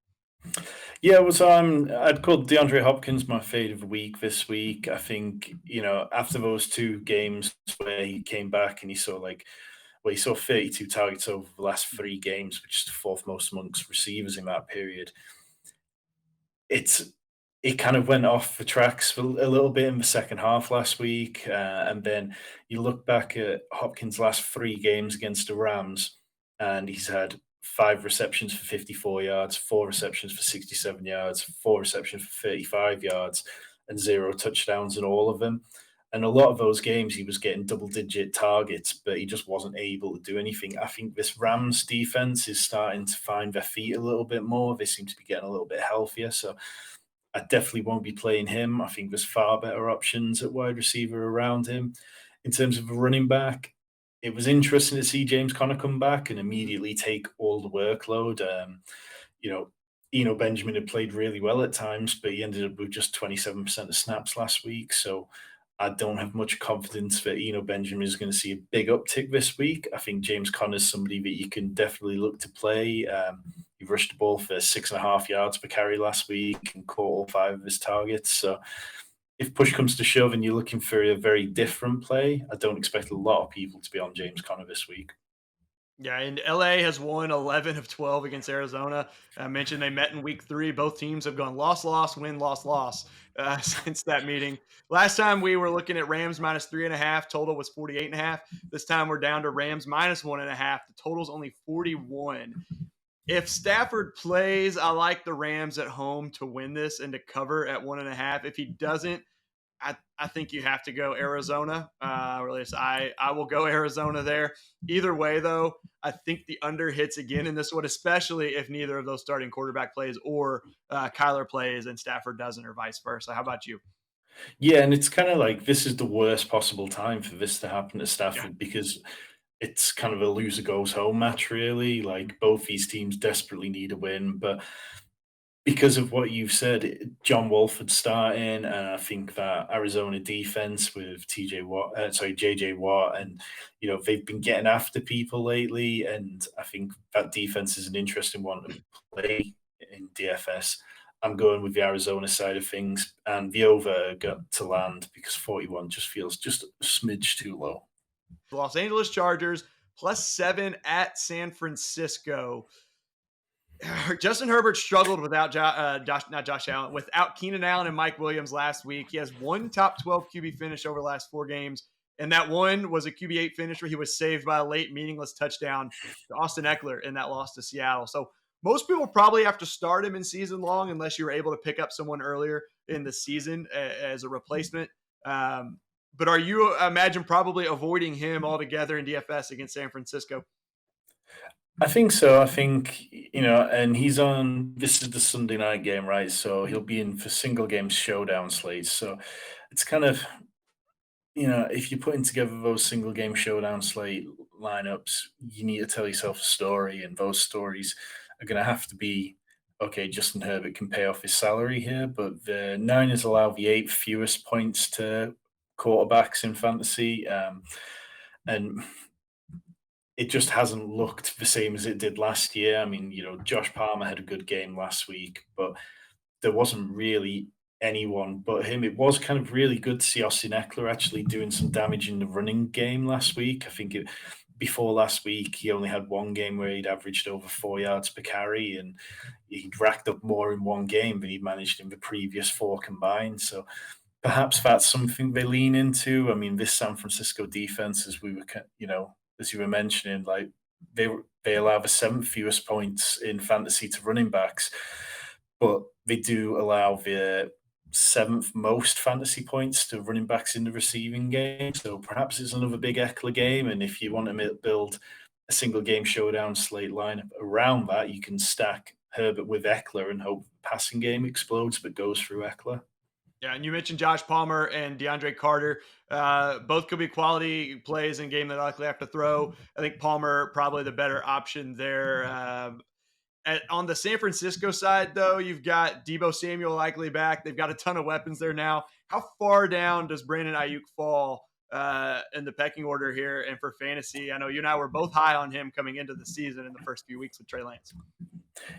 Yeah, I'd call DeAndre Hopkins my fade of the week this week. I think after those 2 games where he came back and he saw 32 targets over the last 3 games, which is the 4th most amongst receivers in that period. It's it kind of went off the tracks for a little bit in the second half last week. And then you look back at Hopkins' last 3 games against the Rams, and he's had 5 receptions for 54 yards, 4 receptions for 67 yards, 4 receptions for 35 yards, and 0 touchdowns in all of them. And a lot of those games, he was getting double-digit targets, but he just wasn't able to do anything. I think this Rams defense is starting to find their feet a little bit more. They seem to be getting a little bit healthier. So I definitely won't be playing him. I think there's far better options at wide receiver around him. In terms of a running back, it was interesting to see James Conner come back and immediately take all the workload. You know, Benjamin had played really well at times, but he ended up with just 27% of snaps last week. So I don't have much confidence that Benjamin is going to see a big uptick this week. I think James Conner is somebody that you can definitely look to play. He rushed the ball for 6.5 yards per carry last week and caught all 5 of his targets. So if push comes to shove and you're looking for a very different play, I don't expect a lot of people to be on James Conner this week. Yeah, and LA has won 11 of 12 against Arizona. I mentioned they met in week 3. Both teams have gone loss, loss, win, loss, loss since that meeting. Last time we were looking at Rams minus 3.5, total was 48.5. This time we're down to Rams minus 1.5. The total's only 41. If Stafford plays, I like the Rams at home to win this and to cover at 1.5. If he doesn't, I think you have to go Arizona. Or at least I will go Arizona there. Either way, though, I think the under hits again in this one, especially if neither of those starting quarterback plays or Kyler plays and Stafford doesn't, or vice versa. How about you? Yeah, and it's kind of like this is the worst possible time for this to happen to Yeah. Stafford because it's kind of a loser goes home match, really. Like both these teams desperately need a win, but because of what you've said, John Wolford starting, and I think that Arizona defense with JJ Watt, and they've been getting after people lately, and I think that defense is an interesting one to play in DFS. I'm going with the Arizona side of things, and the over got to land because 41 just feels just a smidge too low. Los Angeles Chargers +7 at San Francisco. Justin Herbert struggled without not Josh Allen, without Keenan Allen and Mike Williams last week. He has one top 12 QB finish over the last 4 games, and that one was a QB8 finish where he was saved by a late meaningless touchdown to Austin Eckler in that loss to Seattle. So most people probably have to start him in season long unless you were able to pick up someone earlier in the season as a replacement. But are you, I imagine, probably avoiding him altogether in DFS against San Francisco? I think so. I think, and he's on, this is the Sunday night game, right? So he'll be in for single game showdown slates. So it's kind of, if you're putting together those single game showdown slate lineups, you need to tell yourself a story, and those stories are going to have to be okay. Justin Herbert can pay off his salary here, but the Niners allow the 8th fewest points to quarterbacks in fantasy. And it just hasn't looked the same as it did last year. I mean, Josh Palmer had a good game last week, but there wasn't really anyone but him. It was kind of really good to see Austin Eckler actually doing some damage in the running game last week. I think before last week, he only had one game where he'd averaged over 4 yards per carry, and he'd racked up more in one game than he'd managed in the previous 4 combined. So perhaps that's something they lean into. I mean, this San Francisco defense, as you were mentioning, like they allow the 7th fewest points in fantasy to running backs, but they do allow the 7th most fantasy points to running backs in the receiving game. So perhaps it's another big Eckler game, and if you want to build a single game showdown slate lineup around that, you can stack Herbert with Eckler and hope the passing game explodes but goes through Eckler. Yeah, and you mentioned Josh Palmer and DeAndre Carter. Both could be quality plays in game that likely have to throw. I think Palmer probably the better option there. On the San Francisco side, though, you've got Debo Samuel likely back. They've got a ton of weapons there now. How far down does Brandon Ayuk fall in the pecking order here? And for fantasy, I know you and I were both high on him coming into the season in the first few weeks with Trey Lance.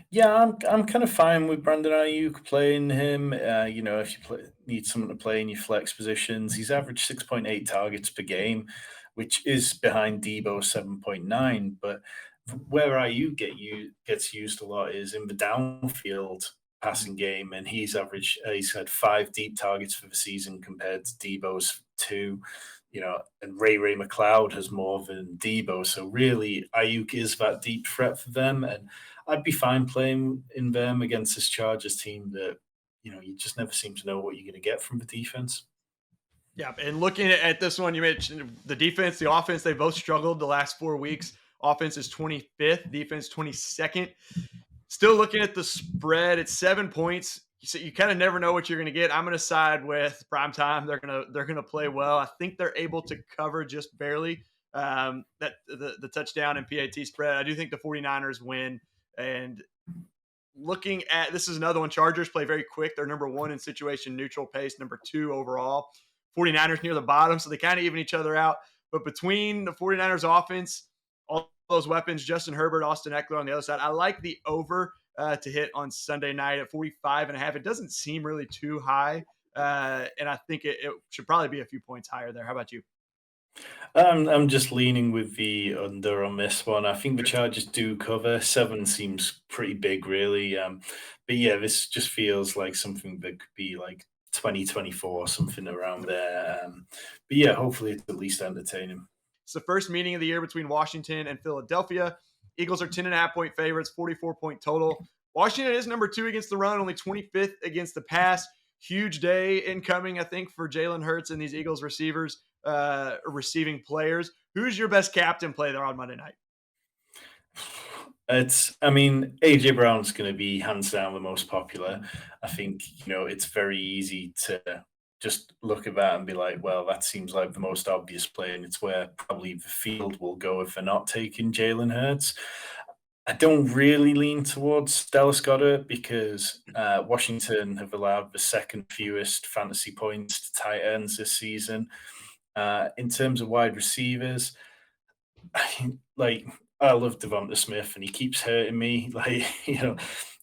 Yeah, I'm kind of fine with Brandon Ayuk playing him. If you need someone to play in your flex positions, he's averaged 6.8 targets per game, which is behind Debo's 7.9. But where Ayuk gets used a lot is in the downfield passing game, and he's had 5 deep targets for the season compared to Debo's 2. And Ray McLeod has more than Debo. So really, Ayuk is that deep threat for them, and I'd be fine playing in them against this Chargers team that you just never seem to know what you're going to get from the defense. Yeah, and looking at this one, you mentioned the defense, the offense, they both struggled the last 4 weeks. Offense is 25th, defense 22nd. Still looking at the spread, it's 7 points. So you kind of never know what you're going to get. I'm going to side with prime time. They're going to play well. I think they're able to cover just barely that the touchdown and PAT spread. I do think the 49ers win. And looking at this is another one. Chargers play very quick. They're number 1 in situation neutral pace, number 2 overall. 49ers near the bottom, so they kind of even each other out. But between the 49ers offense, all those weapons, Justin Herbert, Austin Eckler on the other side, I like the over to hit on Sunday night at 45.5. It doesn't seem really too high, and I think it should probably be a few points higher there. How about you? I'm just leaning with the under on this one. I think the Chargers do cover. 7 seems pretty big, really. But yeah, this just feels like something that could be like 2024, something around there. But yeah, hopefully it's at least entertaining. It's the first meeting of the year between Washington and Philadelphia. Eagles are 10.5-point favorites, 44-point total. Washington is number 2 against the run, only 25th against the pass. Huge day incoming, I think, for Jalen Hurts and these Eagles receivers, receiving players. Who's your best captain play there on Monday night? AJ Brown's going to be hands down the most popular. I think, it's very easy to just look at that and be like, well, that seems like the most obvious play, and it's where probably the field will go if they're not taking Jalen Hurts. I don't really lean towards Dallas Goedert because Washington have allowed the second fewest fantasy points to tight ends this season. In terms of wide receivers, I love Devonta Smith, and he keeps hurting me.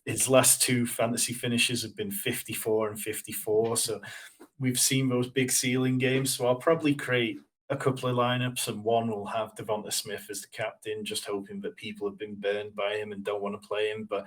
His last 2 fantasy finishes have been 54 and 54. So we've seen those big ceiling games. So I'll probably create a couple of lineups, and one will have Devonta Smith as the captain, just hoping that people have been burned by him and don't want to play him. But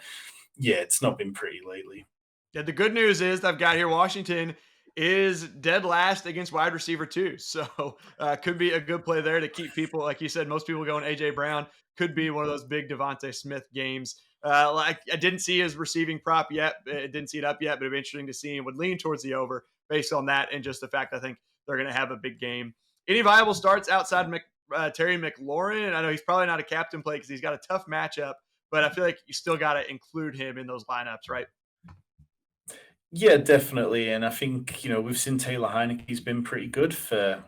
yeah, it's not been pretty lately. Yeah, the good news is I've got here Washington is dead last against wide receiver too. So could be a good play there to keep people, like you said, most people going AJ Brown. Could be one of those big Devontae Smith games. Like I didn't see his receiving prop yet. It didn't see it up yet, but it'd be interesting to see. And would lean towards the over based on that and just the fact I think they're going to have a big game. Any viable starts outside Terry McLaurin? I know he's probably not a captain play because he's got a tough matchup, but I feel like you still got to include him in those lineups, right? Yeah, definitely. And I think, we've seen Taylor Heineke's been pretty good for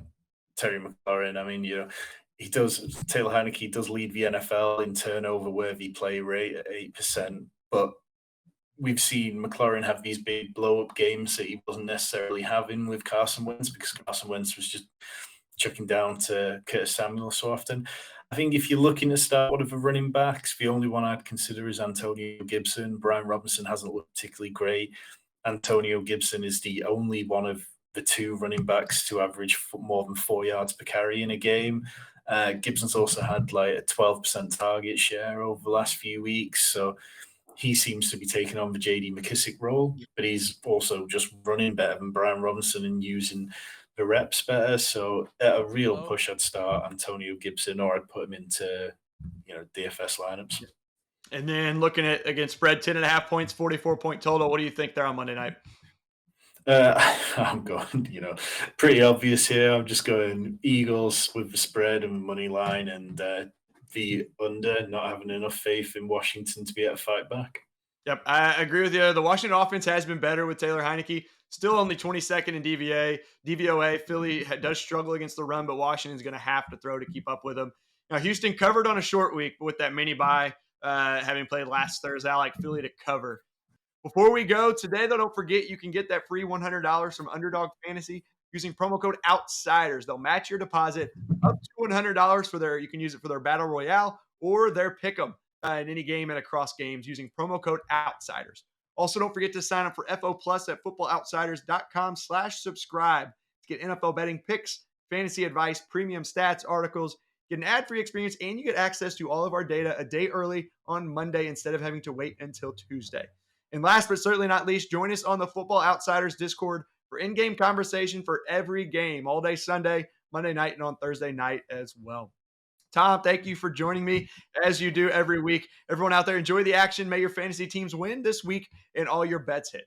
Terry McLaurin. I mean, Taylor Heineke does lead the NFL in turnover worthy play rate at 8%, but we've seen McLaurin have these big blow up games that he wasn't necessarily having with Carson Wentz because Carson Wentz was just chucking down to Curtis Samuel so often. I think if you're looking to start one of the running backs, the only one I'd consider is Antonio Gibson. Brian Robinson hasn't looked particularly great. Antonio Gibson is the only one of the 2 running backs to average more than 4 yards per carry in a game. Gibson's also had like a 12% target share over the last few weeks. So he seems to be taking on the JD McKissick role, but he's also just running better than Brian Robinson and using the reps better. So at a real push, I'd start Antonio Gibson, or I'd put him into, DFS lineups. And then looking at against spread 10.5 points, 44-point total. What do you think there on Monday night? I'm going, pretty obvious here. I'm just going Eagles with the spread and money line, and the under, not having enough faith in Washington to be able to fight back. Yep, I agree with you. The Washington offense has been better with Taylor Heineke. Still only 22nd in DVOA. Philly does struggle against the run, but Washington's going to have to throw to keep up with them. Now, Houston covered on a short week with that mini bye, having played last Thursday. I like Philly to cover. Before we go today, though, don't forget you can get that free $100 from Underdog Fantasy using promo code OUTSIDERS. They'll match your deposit up to $100 for you can use it for their Battle Royale or their Pick'em in any game and across games using promo code OUTSIDERS. Also, don't forget to sign up for FO Plus at footballoutsiders.com/subscribe to get NFL betting picks, fantasy advice, premium stats, articles, get an ad-free experience, and you get access to all of our data a day early on Monday instead of having to wait until Tuesday. And last but certainly not least, join us on the Football Outsiders Discord for in-game conversation for every game, all day Sunday, Monday night, and on Thursday night as well. Tom, thank you for joining me as you do every week. Everyone out there, enjoy the action. May your fantasy teams win this week and all your bets hit.